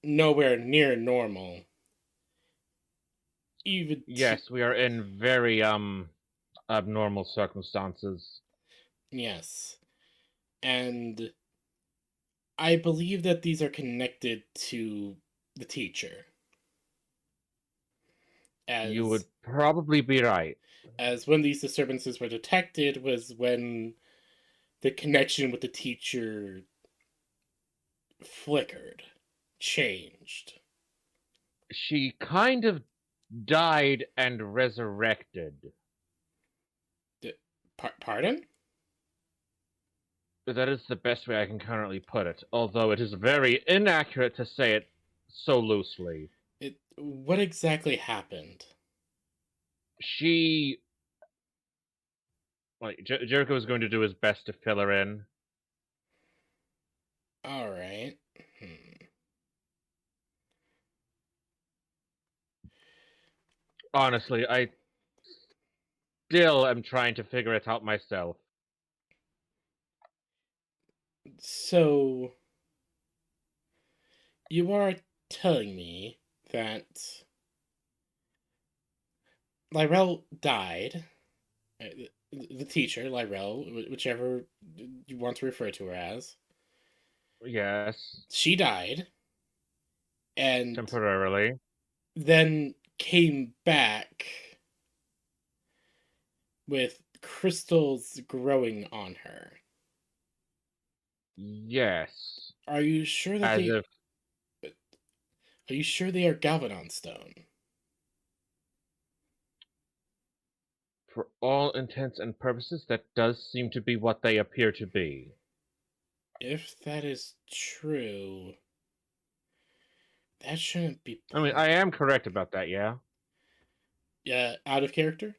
nowhere near normal. Yes, we are in very abnormal circumstances. Yes. And I believe that these are connected to the teacher. You would probably be right. As when these disturbances were detected was when the connection with the teacher flickered, changed. She kind of died and resurrected. Pardon? That is the best way I can currently put it, although it is very inaccurate to say it so loosely. What exactly happened? She Like Jericho is going to do his best to fill her in. All right. Hmm. Honestly, I still am trying to figure it out myself. So you are telling me that Lyrell died. The teacher, Lyrell, whichever you want to refer to her as, Yes, she died and temporarily. then came back with crystals growing on her. Yes, Are you sure that as they if are you sure they are Galvadon stone? for all intents and purposes, that does seem to be what they appear to be. If that is true, that shouldn't be I mean, I am correct about that, yeah? yeah, out of character?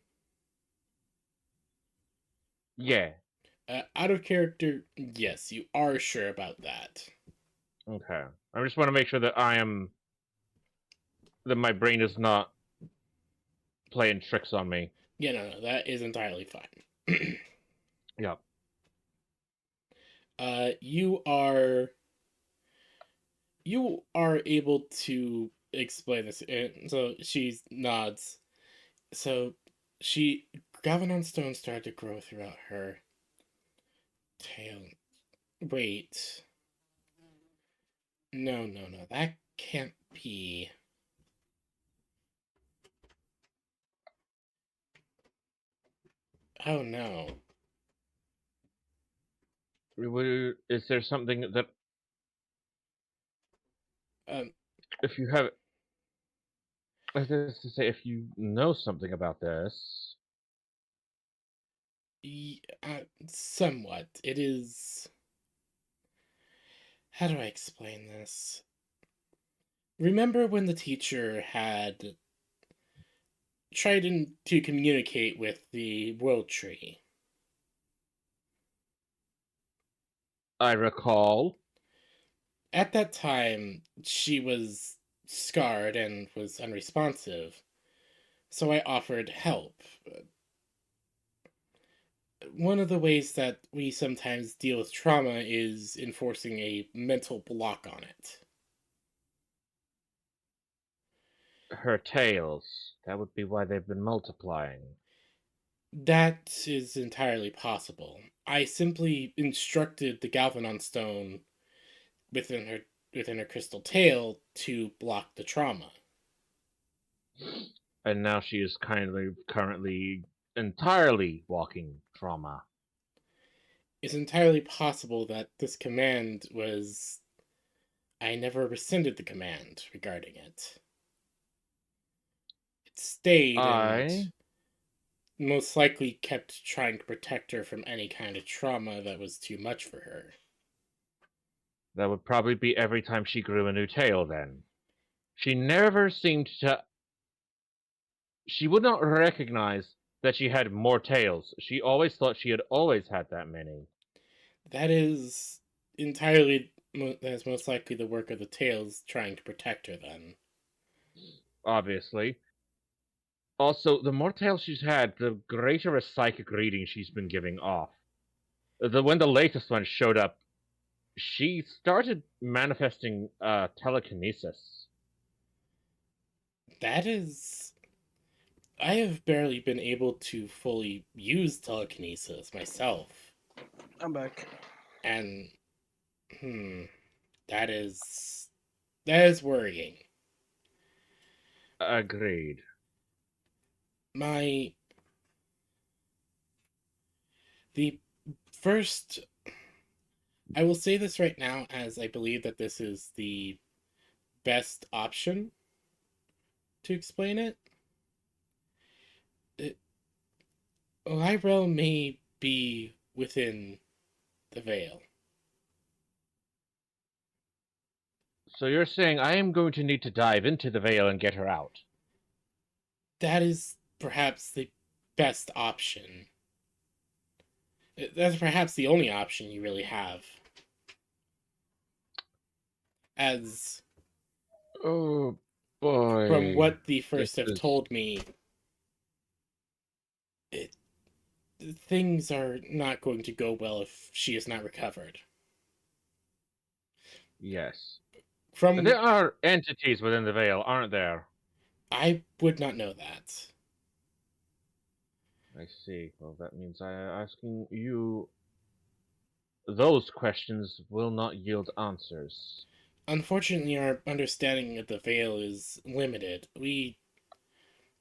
Yeah. Out of character, yes, you are sure about that. Okay. I just want to make sure that that my brain is not playing tricks on me. Yeah, no, that is entirely fine. Yep. You are able to explain this. So she nods. So she Galvanon stone started to grow throughout her tail. Wait. No, no, no. That can't be. Oh no. Is there something that, Um. if you have, as is to say, if you know something about this, Somewhat. It is. How do I explain this? Remember when the teacher had tried to communicate with the world tree? I recall. At that time, she was scarred and was unresponsive, so I offered help. One of the ways that we sometimes deal with trauma is enforcing a mental block on it. Her tails. That would be why they've been multiplying. That is entirely possible. I simply instructed the Galvanon stone within her crystal tail to block the trauma. And now she is currently entirely walking trauma. It's entirely possible that this command was. I never rescinded the command regarding it. It stayed and I most likely kept trying to protect her from any kind of trauma that was too much for her. That would probably be every time she grew a new tail then. She never seemed to. She would not recognize that she had more tails. She always thought she had always had that many. That is entirely. That's most likely the work of the tails trying to protect her then. Obviously. Also, the more tails she's had, the greater a psychic reading she's been giving off. When the latest one showed up, she started manifesting telekinesis. That is. I have barely been able to fully use telekinesis myself. I'm back. And. That is. That is worrying. Agreed. My. The first. I will say this right now as I believe that this is the best option to explain it. Lyrel may be within the veil. So you're saying I am going to need to dive into the veil and get her out? That is perhaps the best option. That's perhaps the only option you really have. As Oh from boy. what the This first have is told me, it, things are not going to go well if she is not recovered. yes. From There are entities within the veil, aren't there? I would not know that. I see. Well, that means asking you those questions will not yield answers. Unfortunately, our understanding of the veil is limited. We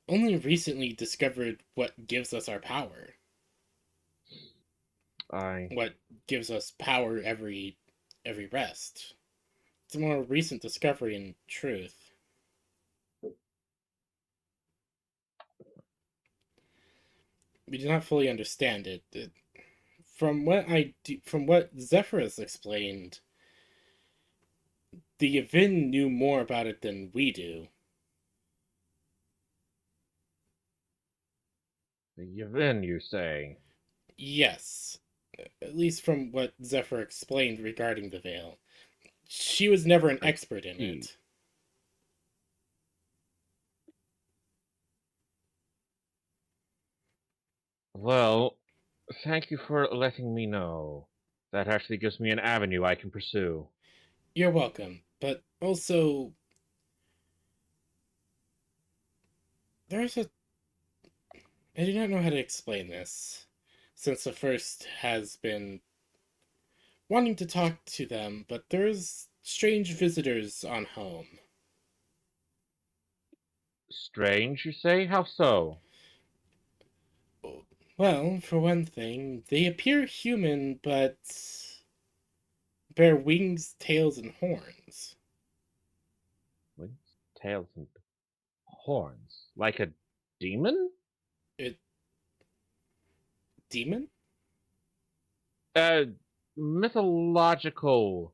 only recently discovered what gives us our power. I What gives us power every rest. It's a more recent discovery in truth. We do not fully understand it. From what Zephyrus explained, the Yavin knew more about it than we do. the Yavin, you say? Yes, at least from what Zephyr explained regarding the veil. She was never an I expert in see. it. Well, thank you for letting me know. That actually gives me an avenue I can pursue. You're welcome, but also there's a I do not know how to explain this, since the first has been wanting to talk to them, but there's strange visitors on home. Strange, you say? How so? Well, for one thing, they appear human, but bear wings, tails, and horns. Wings, tails, and horns. Like a demon? It demon? A mythological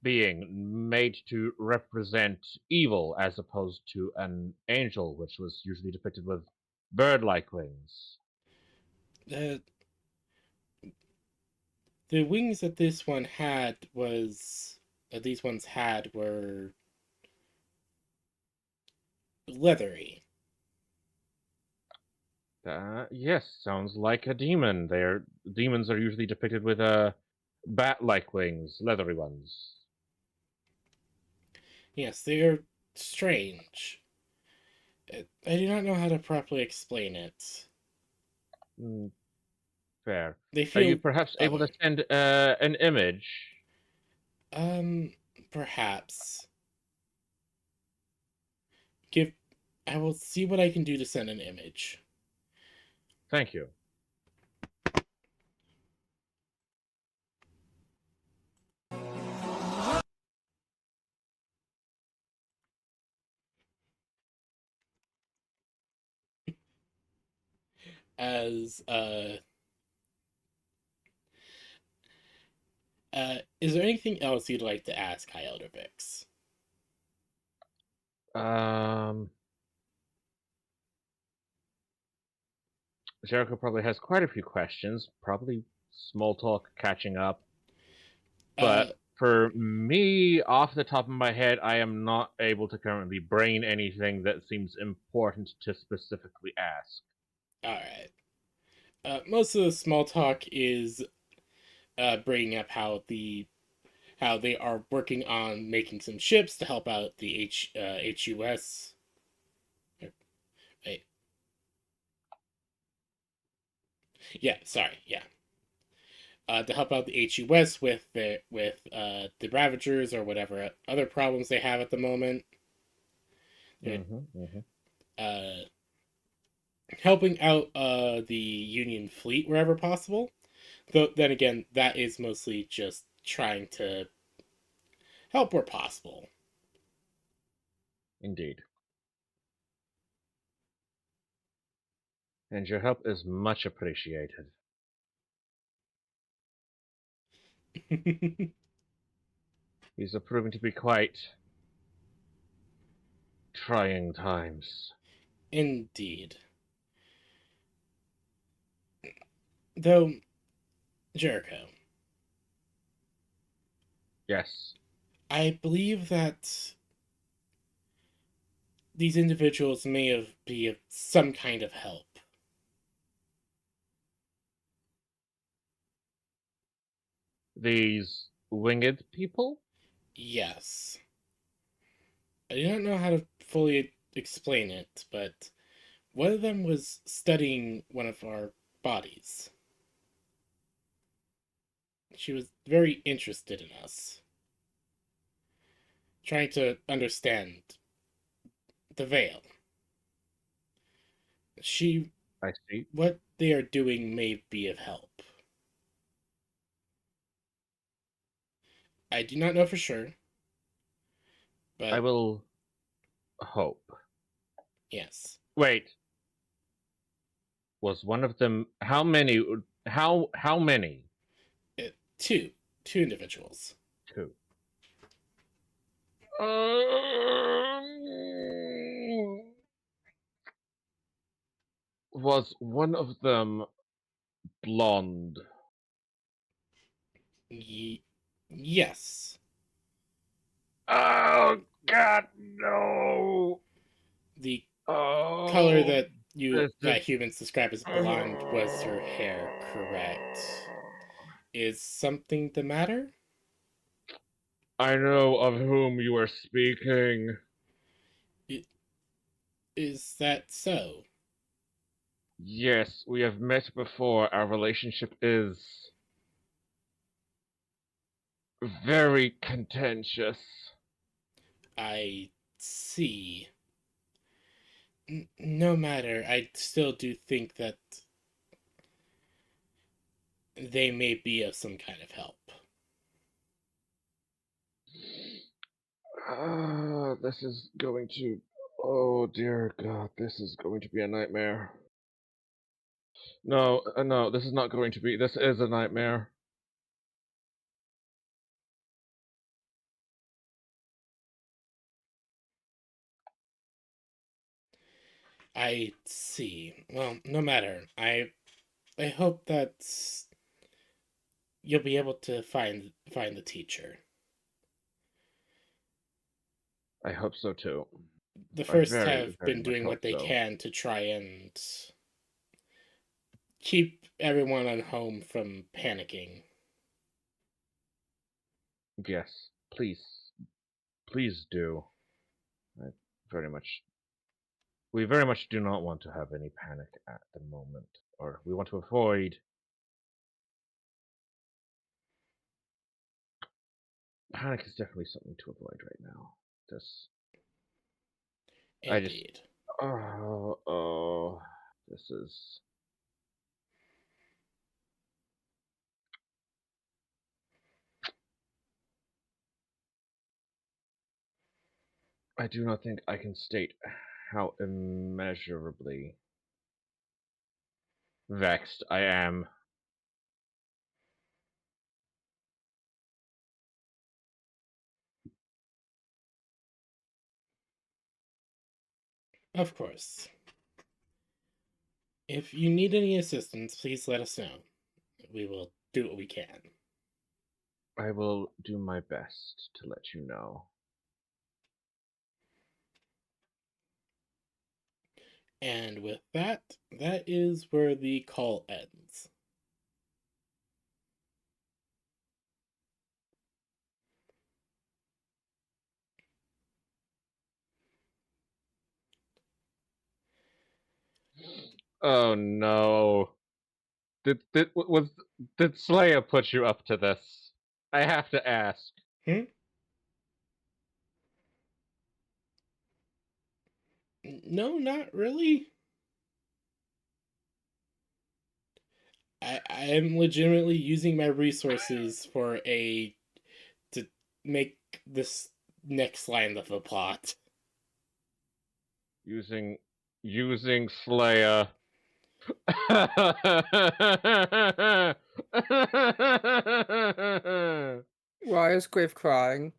being made to represent evil as opposed to an angel, which was usually depicted with bird-like wings. The the wings that this one had was that these ones had were leathery. Yes, sounds like a demon. Demons are usually depicted with bat-like wings, leathery ones. Yes, they are strange. I do not know how to properly explain it. Mm, fair. They Are you feel perhaps able oh, to send an image? um perhaps give I will see what I can do to send an image. Thank you. As is there anything else you'd like to ask High Elder Vix? Um, Jericho probably has quite a few questions, probably small talk catching up. Uh But for me, off the top of my head, I am not able to currently brain anything that seems important to specifically ask. alright. Most of the small talk is bringing up how they are working on making some ships to help out the HUS. Wait, yeah, sorry, yeah. To help out the HUS with the Ravagers or whatever other problems they have at the moment. They're Mm-hmm. uh, helping out the Union fleet wherever possible. Though then again, that is mostly just trying to help where possible. Indeed. And your help is much appreciated. These are proving to be quite trying times. Indeed. Though Jericho, Yes. I believe that these individuals may be of some kind of help. These winged people? Yes. I do not know how to fully explain it, but one of them was studying one of our bodies. She was very interested in us, trying to understand the veil. She, I see. what they are doing may be of help. I do not know for sure, I but will hope. yes. Wait. Was one of them how many how many? It, two individuals. Two. Was one of them blonde? Yes. Oh God, no! The color Oh, that this is. humans describe as blonde was her hair, correct? Is something the matter? I know of whom you are speaking. I- Is that so? Yes, we have met before. Our relationship is very contentious. I see. No matter, I still do think that they may be of some kind of help. This is going to. Oh dear God, this is going to be a nightmare. No, no, this is not going to be. This is a nightmare. I see. Well, no matter. I hope that you'll be able to find the teacher. I hope so too. The I first very, have very been much doing hope what they so. can to try and keep everyone at home from panicking. Yes, please do. I very much. We very much do not want to have any panic at the moment, or we want to avoid. Panic is definitely something to avoid right now. This. I just. Indeed. Oh, this is. I do not think I can state how immeasurably vexed I am. Of course. If you need any assistance, please let us know. We will do what we can. I will do my best to let you know. And with that, that is where the call ends. Oh no. Did Slayer put you up to this? I have to ask. Hmm? No, not really. I am legitimately using my resources to make this next line of the plot. Using Slayer. Why is Griff crying?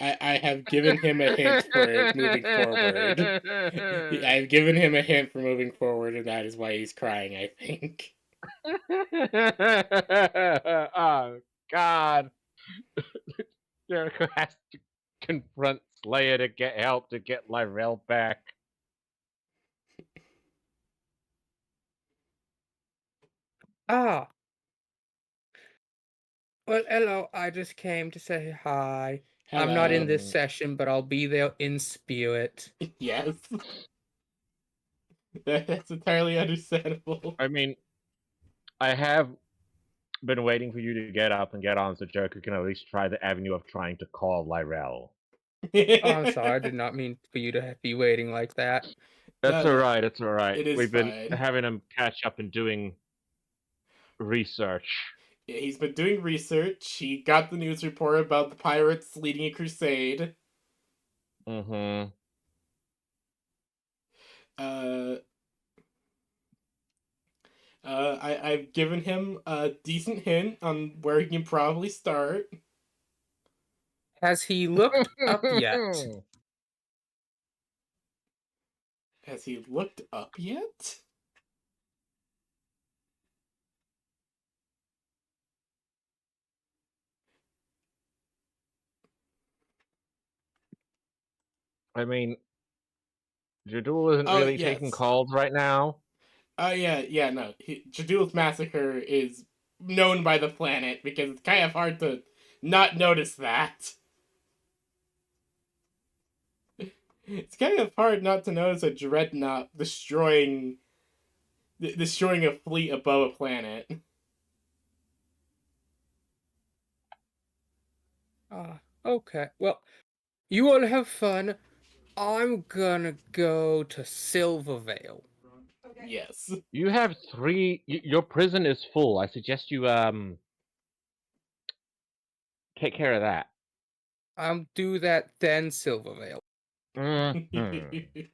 I have given him a hint for moving forward. I've given him a hint for moving forward, and that is why he's crying, I think. Oh God! Jericho has to confront Slayer to get help to get Lyrell back. Ah, well, hello. I just came to say hi. I'm not in this Hello. session, but I'll be there in spirit. Yes. That's entirely understandable. I mean, I have been waiting for you to get up and get on so Jericho can at least try the avenue of trying to call Lyrell. Oh, I'm sorry. I did not mean for you to be waiting like that. That's No, alright, it's alright. it is We've been fine. having him catch up and doing research. Yeah, he's been doing research. He got the news report about the pirates leading a crusade. Mm-hmm. Uh, I've given him a decent hint on where he can probably start. Has he looked up yet? Has he looked up yet? I mean, Jadul isn't Oh, really taking yes. calls right now. Yeah, no. Jadul's Massacre is known by the planet because it's kind of hard to not notice that. It's kind of hard not to notice a dreadnought destroying a fleet above a planet. Okay. Well, you all have fun. I'm gonna go to Silvervale. Yes. You have three. Your prison is full. I suggest you take care of that. I'll do that then, Silvervale. Mhm.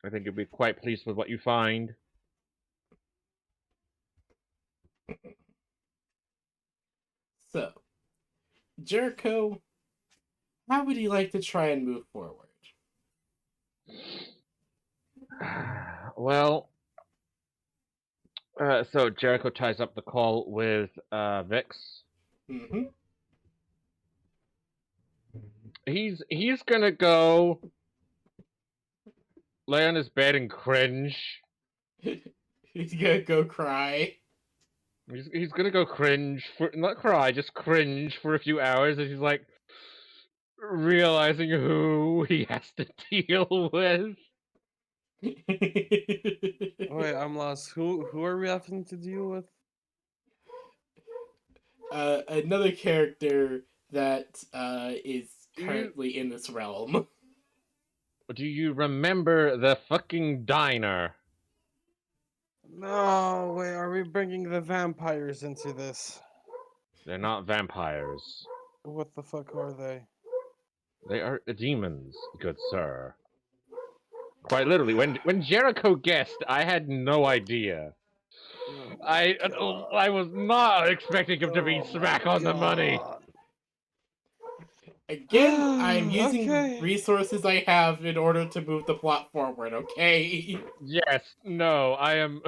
I think you'll be quite pleased with what you find. So, Jericho, how would you like to try and move forward? Well, so Jericho ties up the call with Vix. Mm-hmm. He's gonna go lay on his bed and cringe. He's gonna go cry. He's gonna go cringe for not cry, just cringe for a few hours as he's like realizing who he has to deal with. Wait, I'm lost. Who are we having to deal with? Another character that is Do you- currently in this realm. Do you remember the fucking diner? No, wait, are we bringing the vampires into this? They're not vampires. What the fuck are they? They are demons, good sir. Quite literally, when Jericho guessed, I had no idea. Oh I was not expecting him to be smack on the money. Again, I'm using Okay. resources I have in order to move the plot forward, okay? Yes, no, I am.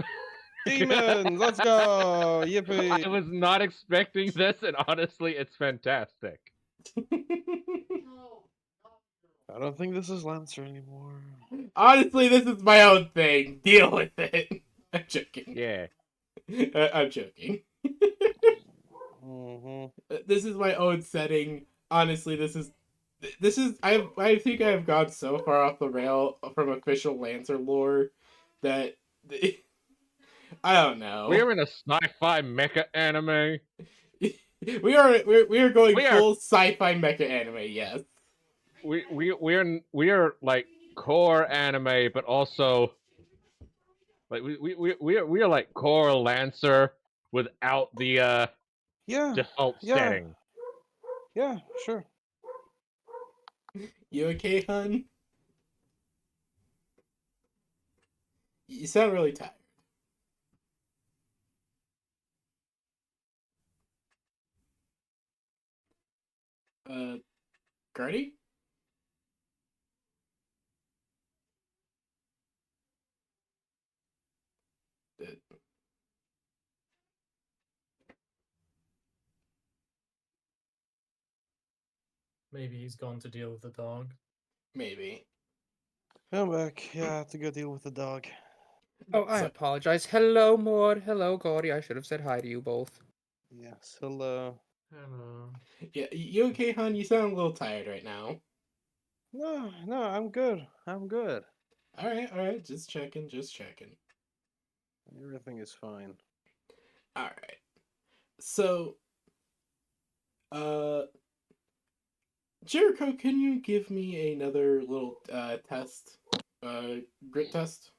Demons, let's go! Yippee! I was not expecting this, and honestly, it's fantastic. I don't think this is Lancer anymore. Honestly, this is my own thing. Deal with it. I'm joking. Yeah. I'm joking. Mm-hmm. This is my own setting. Honestly, this is I think I've gone so far off the rail from official Lancer lore that I don't know. We're in a sci-fi mecha anime. we are going We are- full sci-fi mecha anime. Yes. We're like core anime, but also like we are like core Lancer without the Yeah, default yeah. setting. yeah, sure. You okay, hun? You sound really tired. Guardy? Uh, Maybe he's gone to deal with the dog. Maybe. Come back. Yeah, I have to go deal with the dog. Oh, I So- apologize. Hello, Maud. Hello, Gordy. I should have said hi to you both. Yes, hello. Hello. Yeah, you okay, hon? You sound a little tired right now. No, no, I'm good. I'm good. Alright, just checking. Everything is fine. Alright. So, uh, Jericho, can you give me another little, test? Grit test?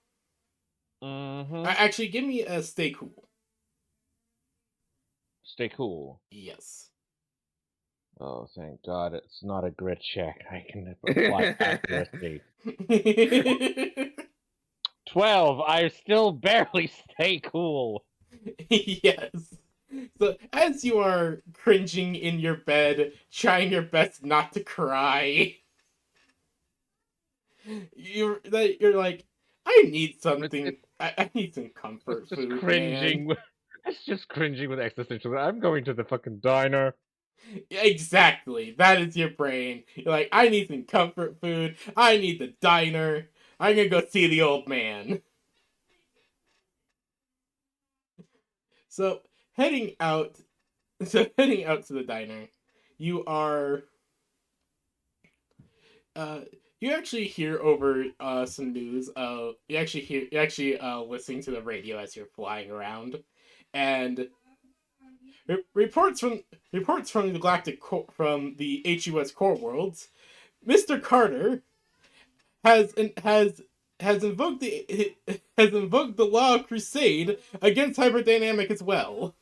Mm-hmm. Actually, give me a stay cool. Stay cool. Yes. Oh, thank God, it's not a grit check. I can apply accuracy. 12. I still barely stay cool. Yes. So, as you are cringing in your bed, trying your best not to cry, you're like, I need something. I need some comfort It's just food, cringing. man. It's just cringing with existential. I'm going to the fucking diner. Exactly. That is your brain. You're like, I need some comfort food. I need the diner. I'm gonna go see the old man. So heading out. So heading out to the diner, you are. Uh, you actually hear over some news. You actually listening to the radio as you're flying around, and reports from the from the HUS core worlds. Mr. Carter has has invoked the has invoked the law of crusade against hyperdynamic as well.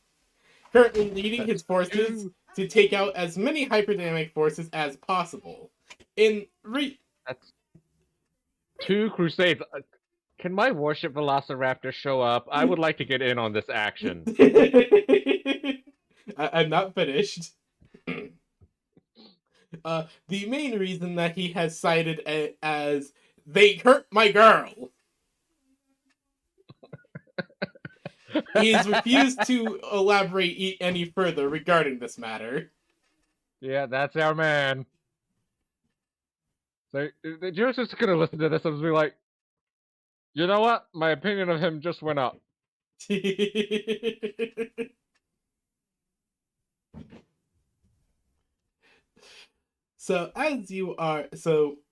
Currently leading his forces to take out as many hyperdynamic forces as possible. That's 2 crusades. Can my warship Velociraptor show up? I would like to get in on this action. I'm not finished. The main reason that he has cited as they hurt my girl. He has refused to elaborate any further regarding this matter. Yeah, that's our man. So you're just gonna listen to this and be like, you know what? My opinion of him just went up. So as you are,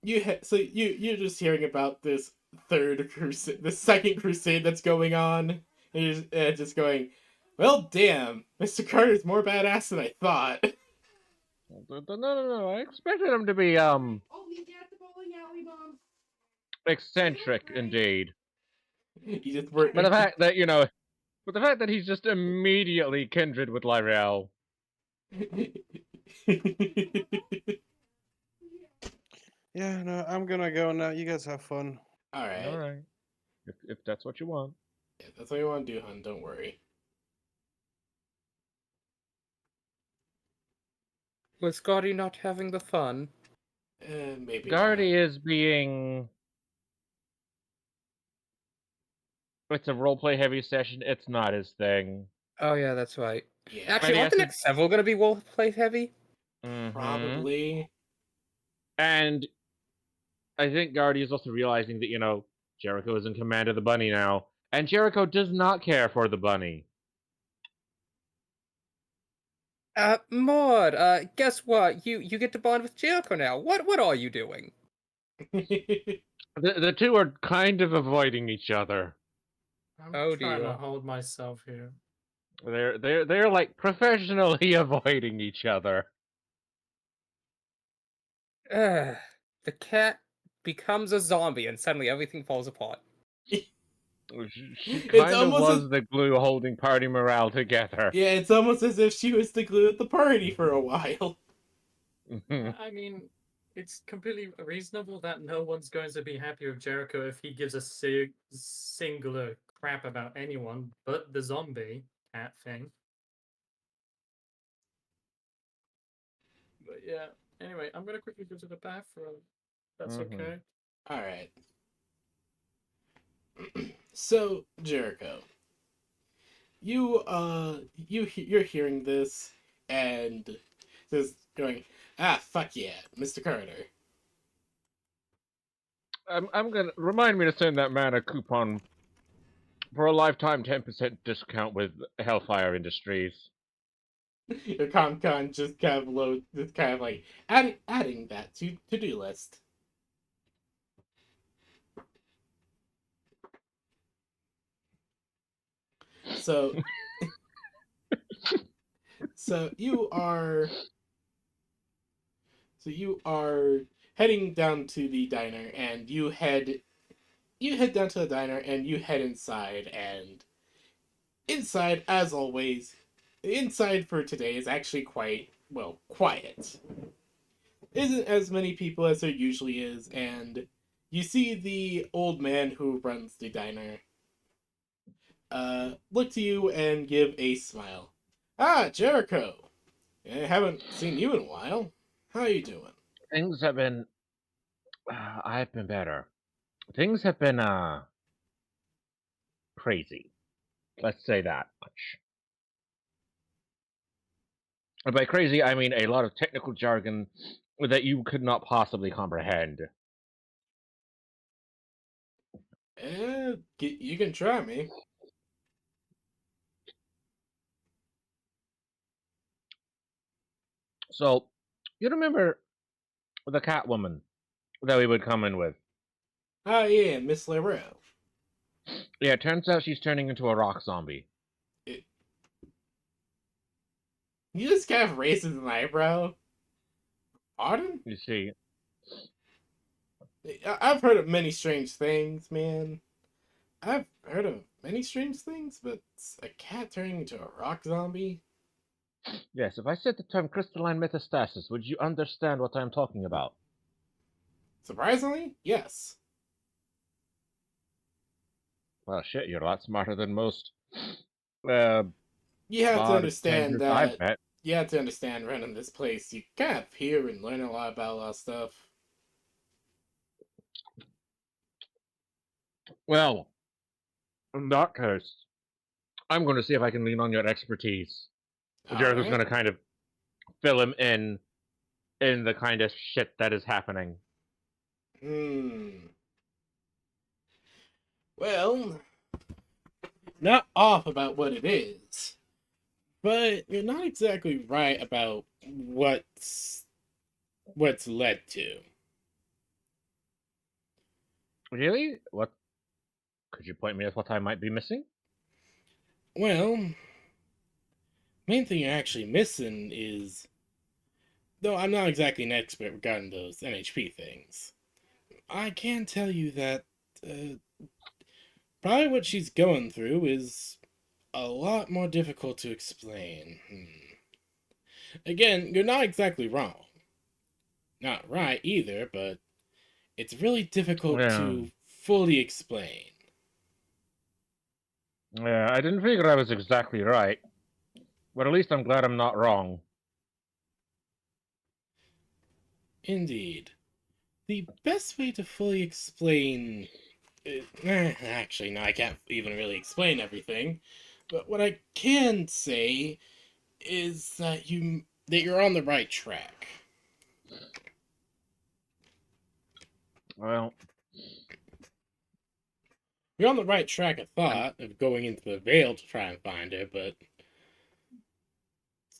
you're just hearing about this third crusade, the second crusade that's going on, and you're just going, well, damn, Mr. Carter's more badass than I thought. No. I expected him to be eccentric indeed. You just were. But the fact that but the fact that he's just immediately kindred with Lyrell. Yeah, no, I'm gonna go now. You guys have fun. All right. All right, if that's what you want. Yeah, that's what you want to do, hon. Don't worry. Was Gordy not having the fun? Maybe. Guardy is being. It's a roleplay heavy session. It's not his thing. Oh yeah, that's right. Not. Yeah. Actually, Maybe aren't the I should- next several gonna be roleplay heavy? Mhm. Probably. And I think Guardy is also realizing that Jericho is in command of the bunny now, and Jericho does not care for the bunny. Maud, guess what? You get to bond with Jericho now. What are you doing? The two are kind of avoiding each other. I'm Oh, trying dear. to hold myself here. They're like professionally avoiding each other. The cat becomes a zombie and suddenly everything falls apart. She It's kind of almost was the glue holding party morale together. Yeah, it's almost as if she was the glue at the party for a while. I mean, it's completely reasonable that no one's going to be happy with Jericho if he gives a singular crap about anyone but the zombie cat thing. But yeah, Anyway, I'm gonna quickly go to the bathroom. That's Mhm. okay. All right. So, Jericho, you're hearing this and just going, ah, fuck yeah, Mr. Carter. I'm gonna remind me to send that man a coupon for a lifetime 10% discount with Hellfire Industries. Your ComCon just kind of like adding that to do list. So so you are heading down to the diner, and you head down to the diner and you head inside, and inside, as always, the inside for today is actually quite, well, quiet. Isn't as many people as there usually is, and you see the old man who runs the diner look to you and give a smile. Ah, Jericho! I haven't seen you in a while. How you doing? Things have been. I've been better. Things have been crazy. Let's say that much. And by crazy, I mean a lot of technical jargon that you could not possibly comprehend. You can try me. So, you remember the Catwoman that we would come in with? Ah, yeah, Miss LaRue. Yeah, it turns out she's turning into a rock zombie. It, he just kind of raises an eyebrow. Pardon? You see, I've heard of many strange things, man. I've heard of many strange things, but a cat turning into a rock zombie? yes, if I said the term crystalline metastasis, would you understand what I'm talking about? Surprisingly, yes. Well, shit, you're a lot smarter than most uh, You have to understand bartenders I've that. met. You have to understand running this place. You kind of hear and learn a lot about a lot of stuff. Well, in that case, I'm going to see if I can lean on your expertise. Jericho's Alright. going to kind of fill him in the kind of shit that is happening. Hmm. Well, not off about what it is, but you're not exactly right about what's led to. Really? What? Could you point me at what I might be missing? Well, main thing you're actually missing is, though I'm not exactly an expert regarding those NHP things, I can tell you that uh, probably what she's going through is a lot more difficult to explain. Again, you're not exactly wrong. Not right either, but it's really difficult Yeah, to fully explain. yeah. I didn't figure I was exactly right, but at least I'm glad I'm not wrong. Indeed. The best way to fully explain. Actually, no, I can't even really explain everything. But what I can say is that you're on the right track. Well, You're on the right track, I I'm, thought, of going into the Vale to try and find her, but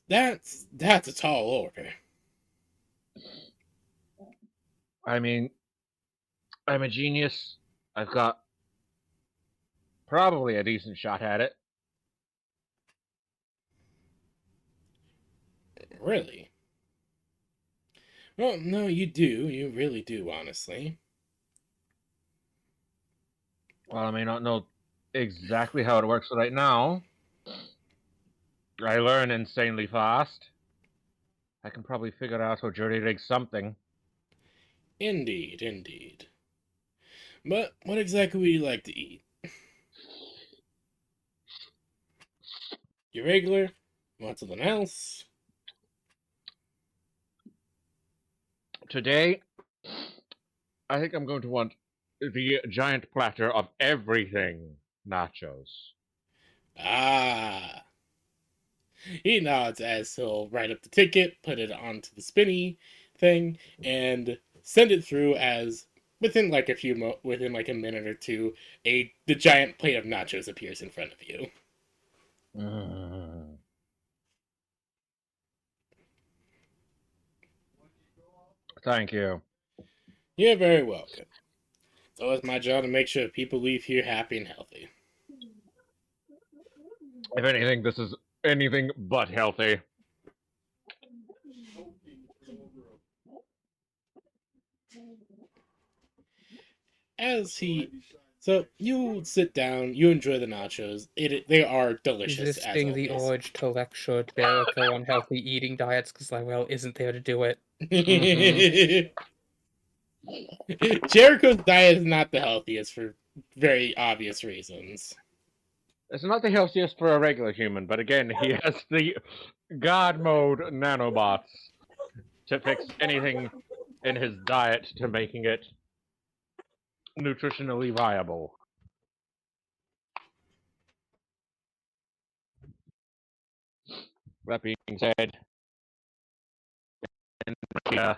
that's a tall order. I mean, I'm a genius. I've got probably a decent shot at it. Really? Well, no, you do. You really do, honestly. Well, I may not know exactly how it works right now. I learn insanely fast. I can probably figure out how jury rigs something. Indeed, indeed. But what exactly would you like to eat? Your regular? Want something else? Today, I think I'm going to want the giant platter of everything nachos. Ah. He nods as he'll write up the ticket, put it onto the spinny thing, and send it through as within like within like a minute or two, the giant plate of nachos appears in front of you. Mm. Thank you. You're very welcome. It's always my job to make sure people leave here happy and healthy. If anything, this is anything but healthy. So you sit down, you enjoy the nachos. They are delicious as Resisting the always. urge to lecture Jericho on healthy eating diets because Lywell isn't there to do it. Jericho's diet is not the healthiest for very obvious reasons. It's not the healthiest for a regular human, but again, he has the God mode nanobots to fix anything in his diet to making it nutritionally viable. That being said, in a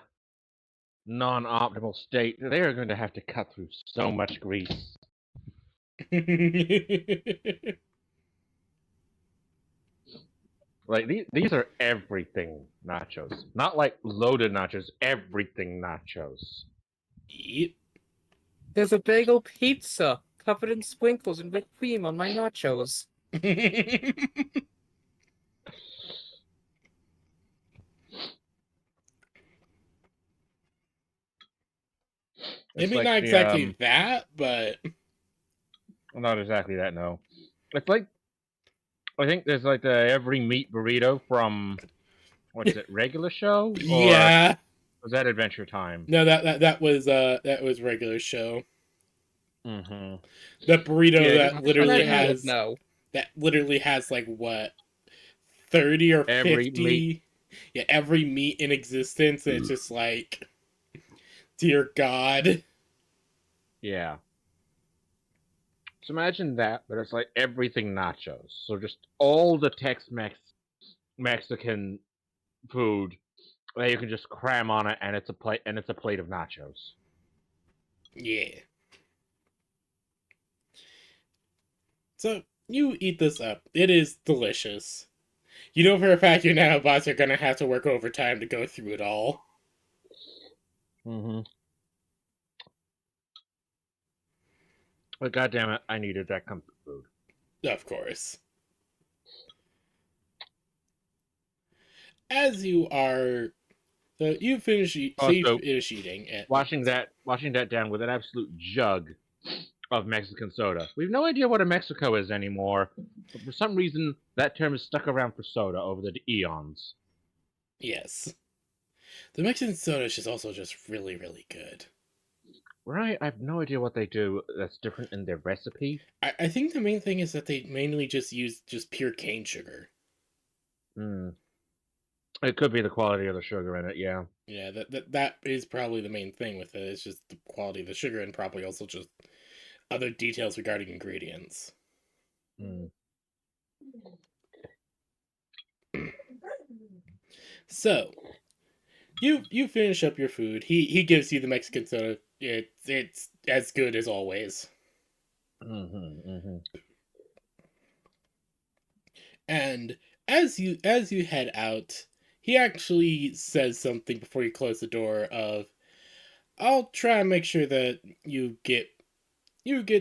non-optimal state, they are going to have to cut through so much grease. Like these are everything nachos, not like loaded nachos. Everything nachos. Eat. There's a bagel pizza covered in sprinkles and whipped cream on my nachos. Maybe like not the, exactly that, but not exactly that. No, it's like I think there's like the every meat burrito from what's it, regular show or yeah. was that Adventure Time? No, that was regular show. Mm-hmm. The burrito Yeah, that just literally Imagine I would has know. like what 30 or Every 50 meat. yeah, every meat in existence, and it's just like, dear God. Yeah. So imagine that, but it's like everything nachos. So just all the Tex-Mex Mexican food that you can just cram on it, and it's a plate of nachos. Yeah. So you eat this up. It is delicious. You know for a fact your nanobots are gonna have to work overtime to go through it all. Mm-hmm. But goddamn it, I needed that comfort food. Of course. As you are, so you finish eating it. Washing that down with an absolute jug of Mexican soda. We have no idea what a Mexico is anymore, but for some reason that term is stuck around for soda over the eons. Yes. The Mexican soda is also just really, really good. Right, I have no idea what they do that's different in their recipe. I think the main thing is that they mainly just use just pure cane sugar. Hmm. It could be the quality of the sugar in it, yeah. Yeah, that is probably the main thing with it. It's just the quality of the sugar and probably also just other details regarding ingredients. Hmm. So, you finish up your food. He gives you the Mexican soda. It's as good as always. Mm-hmm, mm-hmm. And as you head out, he actually says something before you close the door of, "I'll try and make sure that you get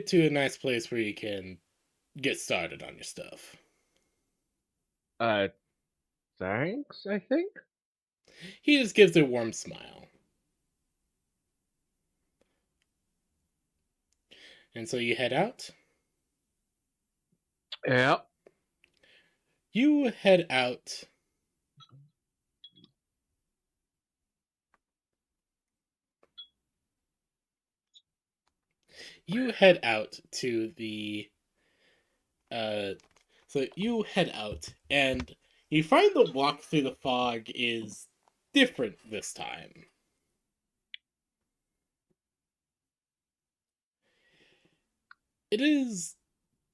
to a nice place where you can get started on your stuff." Thanks, I think? He just gives a warm smile. And so you head out. Yeah. You head out. You head out to the so you head out and you find the walk through the fog is different this time. It is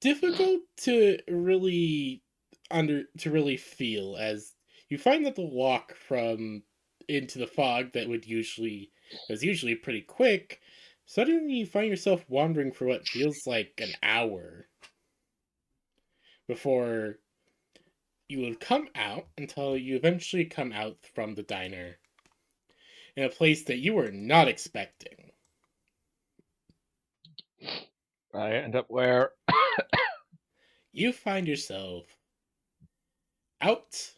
difficult to really feel, as you find that the walk from into the fog that's usually pretty quick, suddenly you find yourself wandering for what feels like an hour before you would come out, until you eventually come out from the diner in a place that you were not expecting. I end up where? You find yourself out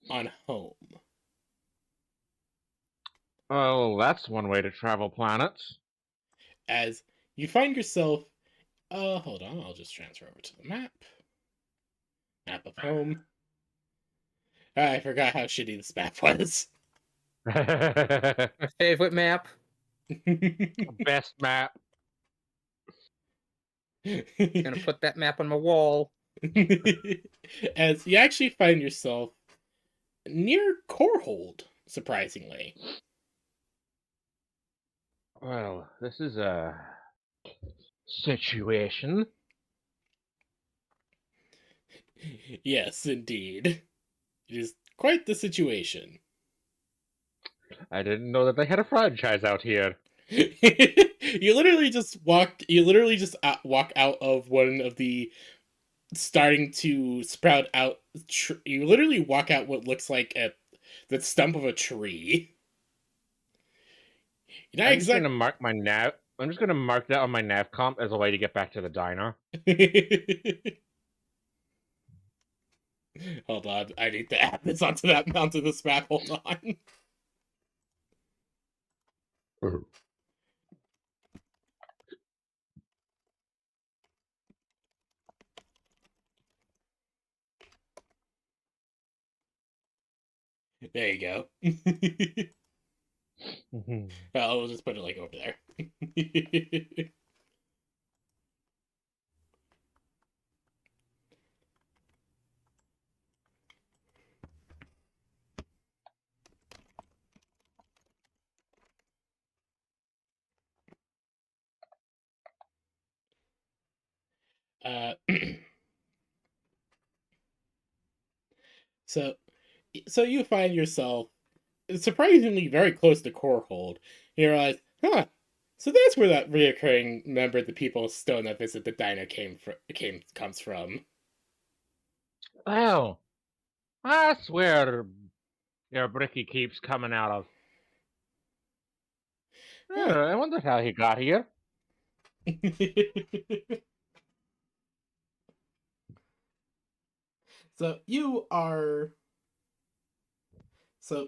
on home. Oh, that's one way to travel planets. As you find yourself, hold on, I'll just transfer over to the map. Map of home. I forgot how shitty this map was. My favorite map. Best map. Gonna put that map on my wall. As you actually find yourself near Corehold, surprisingly. Well, this is a situation. Yes, indeed. It is quite the situation. I didn't know that they had a franchise out here. You literally just walk out of one of the starting to sprout out. You literally walk out what looks like the stump of a tree. You're not I'm just gonna exactly. mark my nav. I'm just gonna mark that on my nav comp as a way to get back to the diner. Hold on, I need to add this onto this map. Hold on. There you go. I'll just put it like over there. uh, so so you find yourself surprisingly very close to Corehold. You realize, huh? So that's where that reoccurring member of the people stone that visit the diner comes from. Oh, that's where your Bricky keeps coming out of. Huh. I wonder how he got here. so you are so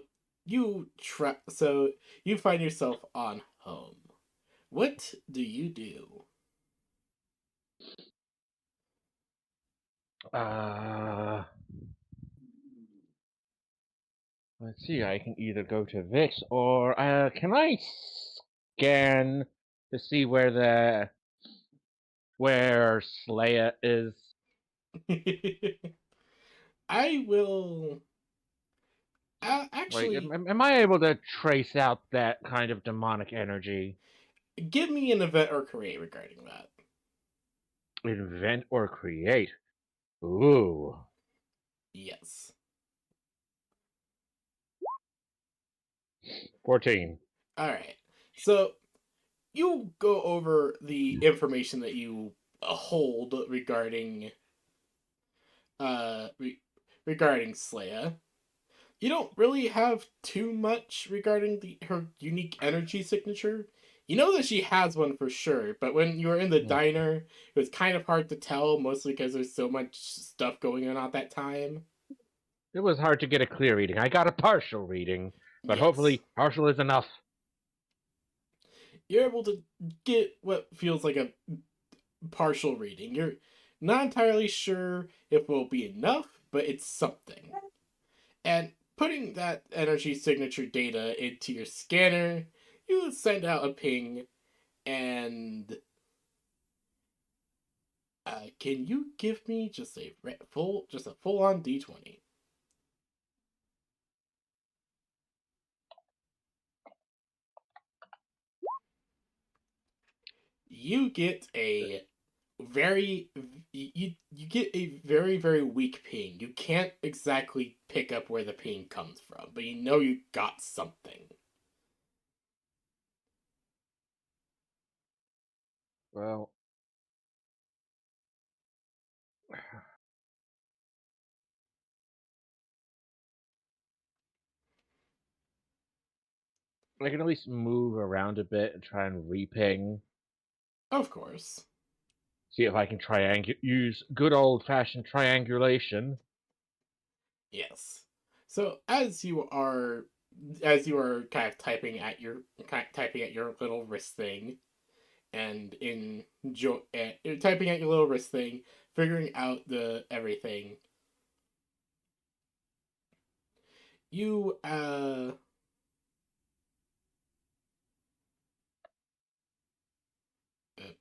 so you find yourself on home. What do you do? Uh, let's see. I can either go to Vix or can I scan to see where Slayer is? I will. Like, Actually, am I able to trace out that kind of demonic energy? give me an event or create regarding that. Invent or create? Ooh. Yes. 14. All right. So you go over the information that you hold regarding Slaya. You don't really have too much regarding her unique energy signature. You know that she has one for sure, but when you were in the diner, it was kind of hard to tell, mostly because there's so much stuff going on at that time. It was hard to get a clear reading. I got a partial reading, but Yes. hopefully partial is enough. You're able to get what feels like a partial reading. You're not entirely sure if it will be enough, but it's something. And putting that energy signature data into your scanner, you send out a ping, and can you give me just a full on D20? You get a very you get a very very weak ping. You can't exactly pick up where the ping comes from, but you know you got something. Well, I can at least move around a bit and try and reping. Of course. See if I can use good old fashioned triangulation. Yes. So as you are kind of typing at your little wrist thing, and you're typing at your little wrist thing, figuring out the everything. You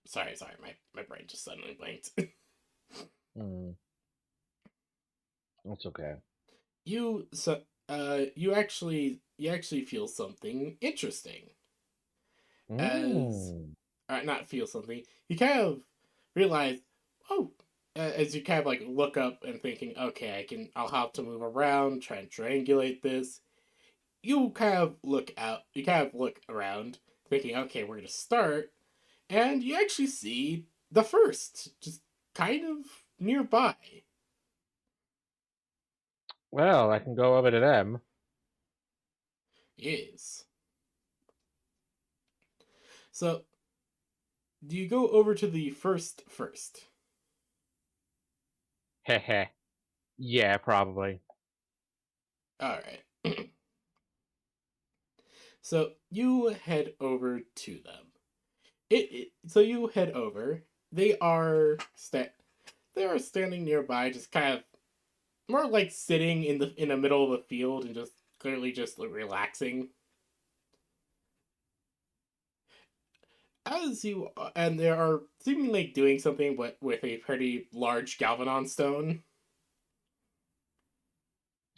sorry, my brain just suddenly blanked. Hmm. That's okay. You actually feel something interesting as Mm. not feel something. You kind of realize, oh, as you kind of like look up and thinking, okay, I'll have to move around, try and triangulate this. You kind of look around, thinking, okay, we're gonna start, and you actually see the first, just kind of nearby. Well, I can go over to them. Yes. So, do you go over to the first? Heh. Yeah, probably. Alright. So, you head over to them. So you head over. They are they are standing nearby, just kind of more like sitting in the middle of the field and just clearly just like, relaxing. And they are seemingly doing something with a pretty large Galvanon stone.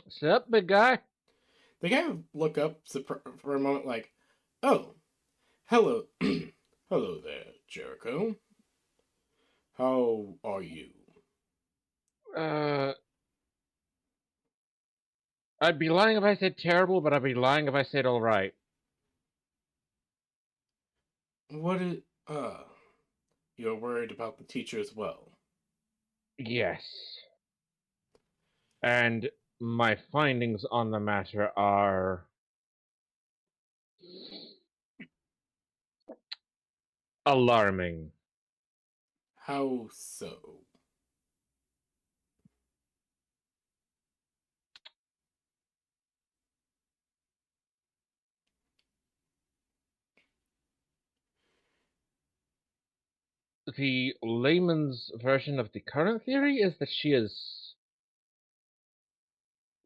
Sup, big guy? They kind of look up for a moment, like, "Oh, hello, hello there, Jericho. How are you?" Uh, I'd be lying if I said terrible, but I'd be lying if I said all right. What is you're worried about the teacher as well. Yes. And my findings on the matter are alarming. How so? The layman's version of the current theory is that she is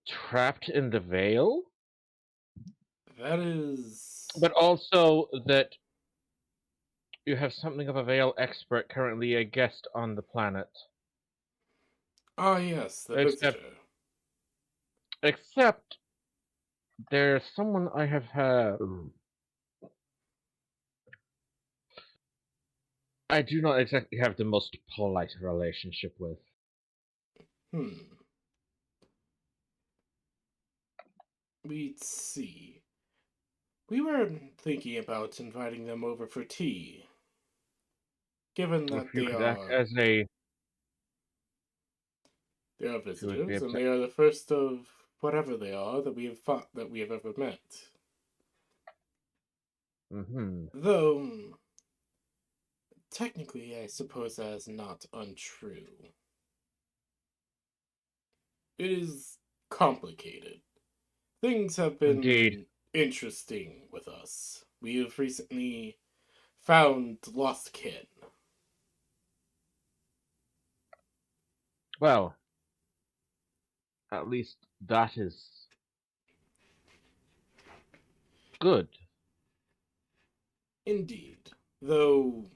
trapped in the veil, That is. but also that you have something of a veil expert currently a guest on the planet. Ah, yes, the Except, visitor. except there's someone I have had. I do not exactly have the most polite relationship with. Hmm. Let's see. We were thinking about inviting them over for tea. Given If that you could act as a, they are she would be visitors, and upset. they are the first of whatever they are that we have ever met. Mm-hmm. Though technically, I suppose that is not untrue. It is complicated. Things have Indeed. been interesting with us. We have recently found lost kin. Well, at least that is good. Indeed. Though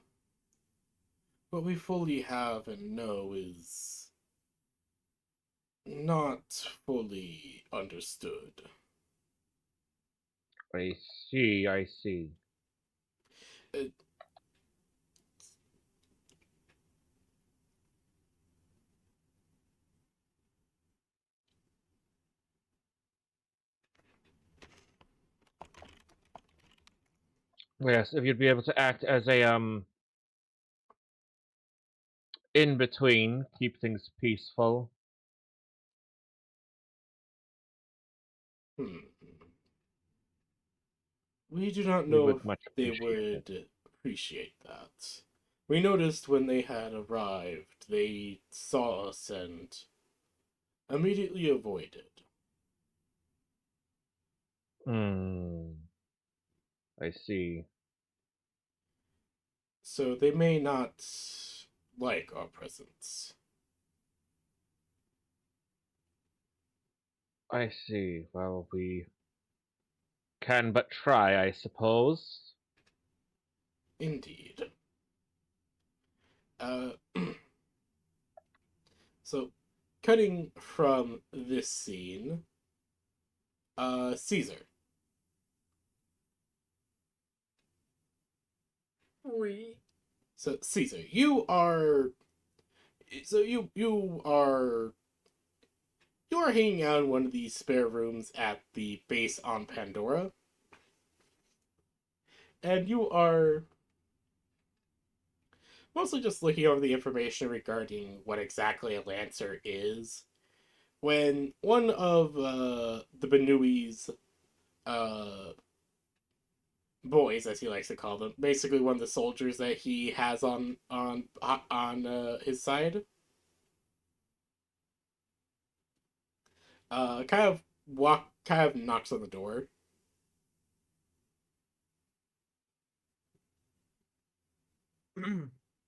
what we fully have and know is not fully understood. I see, I see. Uh, Yes, if you'd be able to act as a in between, keep things peaceful. Hmm. We do not We know would if much they appreciate it. would appreciate that. We noticed when they had arrived, they saw us and immediately avoided. Hmm. I see. So they may not like our presence. I see. Well, we can but try, I suppose. Indeed. Uh, so, cutting from this scene, Caesar. We. So, Caesar, you are. So you are hanging out in one of these spare rooms at the base on Pandora, and you are mostly just looking over the information regarding what exactly a Lancer is. When one of the Benui's uh, boys, as he likes to call them, basically one of the soldiers that he has on his side, kind of knocks on the door.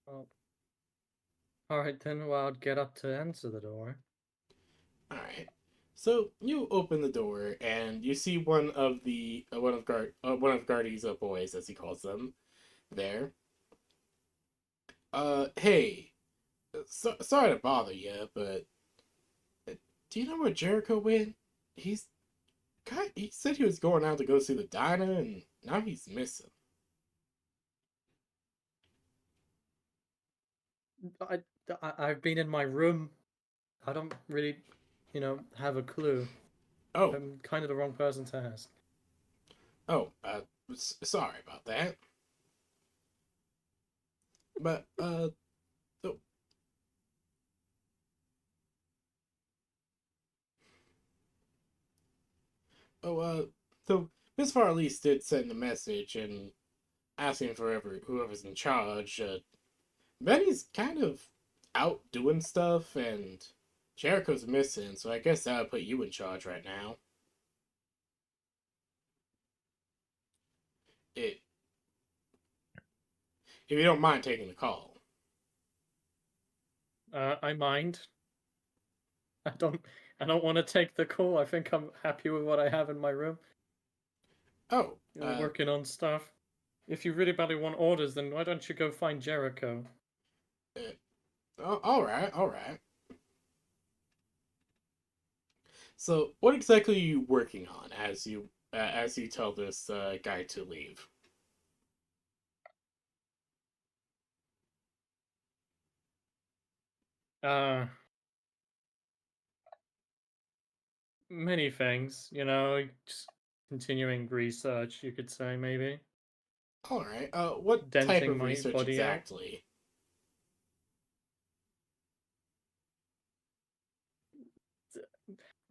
Well, all right then. Well, I'd get up to answer the door. All right. So you open the door and you see one of Guardy's boys, as he calls them, there. Hey, sorry to bother you, but do you know where Jericho went? He's he said he was going out to go see the diner, and now he's missing. I, I've been in my room. I don't really, have a clue. Oh, I'm kind of the wrong person to ask. oh, sorry about that. But so, oh, so Miss Farley's did send a message and asking for whoever's in charge. Benny's kind of out doing stuff, and Jericho's missing, so I guess that would put you in charge right now. It, if you don't mind taking the call. I mind. I don't. I don't want to take the call. I think I'm happy with what I have in my room. Oh, Working on stuff. If you really badly want orders, then why don't you go find Jericho? all right, all right. So, what exactly are you working on as you tell this guy to leave? Uh, Many things. Just continuing research. You could say maybe All right. What type denting of my research body out. exactly?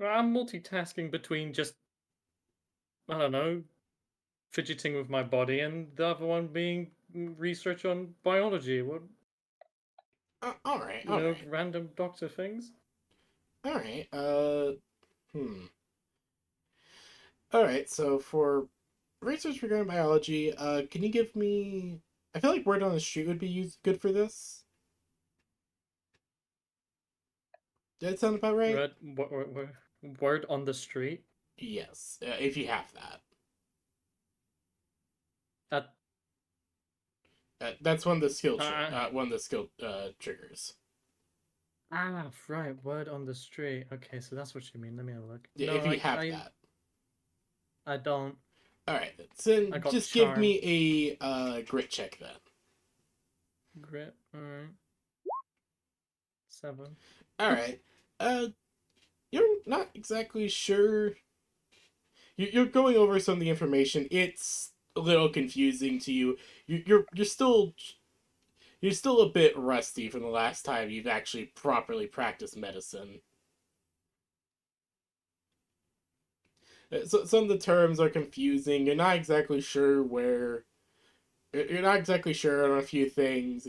I'm multitasking between just I don't know fidgeting with my body and the other one being research on biology. What All right, all right, random doctor things. all right. Hmm. All right. So for research regarding biology, can you give me? I feel like word on the street would be good for this. Did that sound about right? Word on the street. Yes, if you have that. That That's uh, one of the skill triggers. right. Word on the street. Okay, so that's what you mean. Let me have a look. Yeah, No, if you have that. I don't. All right, then I got just give charm. me a grit check then. Grit. All right. 7. All right. Uh, you're not exactly sure. You're going over some of the information. It's a little confusing to you. You're still a bit rusty from the last time you've actually properly practiced medicine. So some of the terms are confusing. You're not exactly sure where. You're not exactly sure on a few things.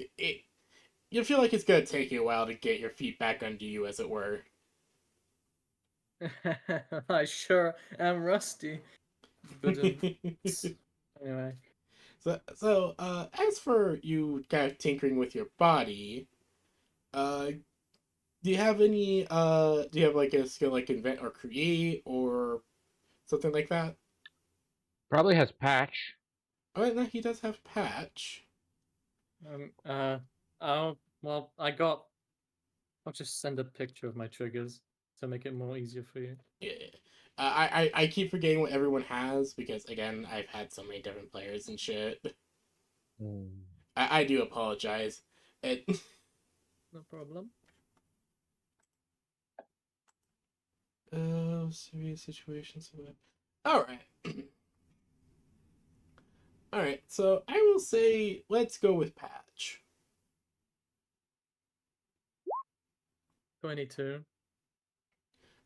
You feel like it's gonna take you a while to get your feet back under you, as it were. I sure am rusty. But anyway, As for you kind of tinkering with your body, uh, do you have like a skill like invent or create or something like that? Probably has patch. Oh, no, he does have patch. oh well, I'll just send a picture of my triggers to make it more easier for you. Yeah. I keep forgetting what everyone has because again I've had so many different players and shit. Hmm. I do apologize. It No problem. serious situations. All right. All right. So I will say let's go with patch. 22.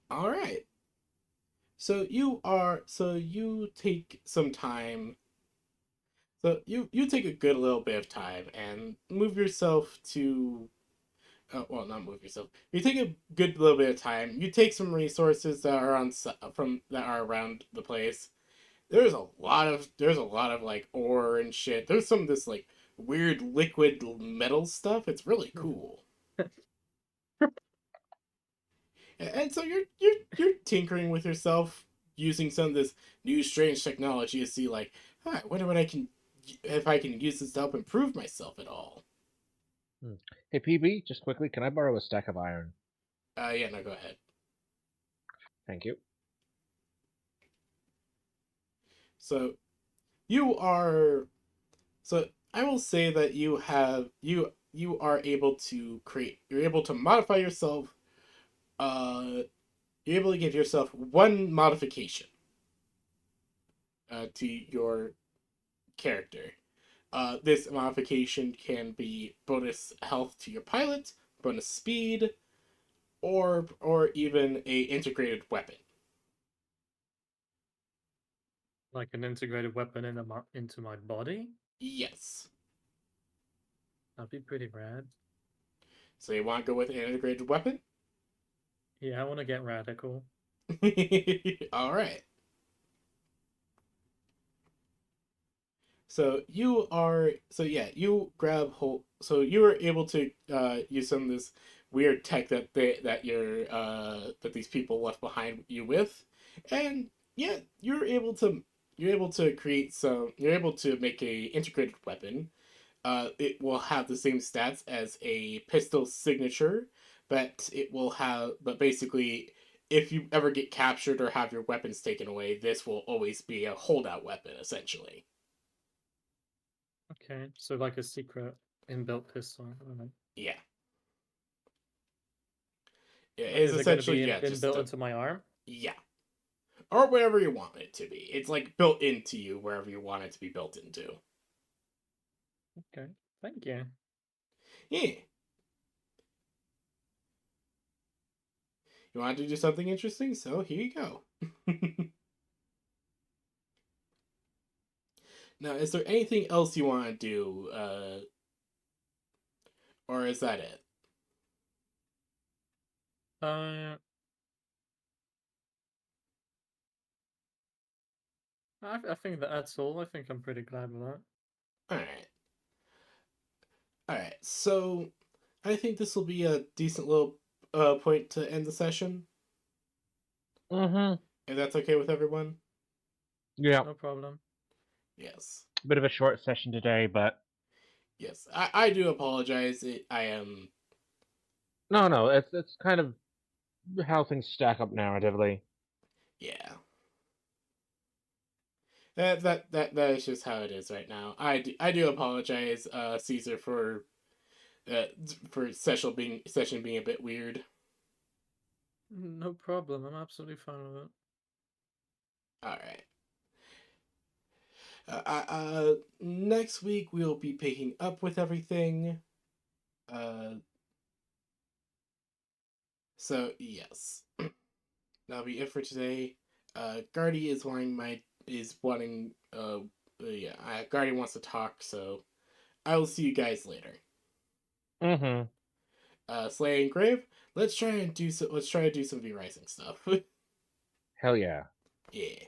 All right. So you take some time. So you take a good little bit of time and move yourself to well, not move yourself. You take a good little bit of time. You take some resources that are from that are around the place. There's a lot of like ore and shit. There's some of this like weird liquid metal stuff. It's really cool. And so you're tinkering with yourself using some of this new strange technology to see like, I wonder what I can if I can use this to help improve myself at all. Hey, PB, just quickly, can I borrow a stack of iron? Yeah, no, go ahead. Thank you. So you are so I will say that you are able to create you're able to modify yourself you're able to give yourself one modification to your character. This modification can be bonus health to your pilot, bonus speed, or even a integrated weapon. Like an integrated weapon into my body? Yes. That'd be pretty rad. So you want to go with an integrated weapon? Yeah, I want to get radical. All right. You grab hold. So you were able to use some of this weird tech that these people left behind you with, and yeah, you're able to create some. You're able to make a integrated weapon. It will have the same stats as a pistol signature, but basically, if you ever get captured or have your weapons taken away, this will always be a holdout weapon essentially. Okay, so like a secret inbuilt pistol. I don't know. Yeah. Yeah, it's Is it going to essentially be yeah, just inbuilt into my arm? yeah. Or wherever you want it to be. It's like built into you wherever you want it to be built into. Okay, thank you. Yeah. You want to do something interesting? So here you go. Now, is there anything else you want to do? Or is that it? Uh, I think that's all. I think I'm pretty glad with that. Alright. Alright, so I think this will be a decent little point to end the session. Mm-hmm. If that's okay with everyone? Yeah, No problem. Yes. bit of a short session today, but Yes. I do apologize. I am no, it's kind of how things stack up narratively. yeah. That is just how it is right now. I do apologize, Caesar, uh for session being a bit weird. No problem. I'm absolutely fine with it. All right. Next week we'll be picking up with everything. So yes, that'll be it for today. Guardy is wanting. Guardy wants to talk, so I will see you guys later. Mm-hmm. Slay and Grave, let's try to do some V Rising stuff. Hell yeah. Yeah.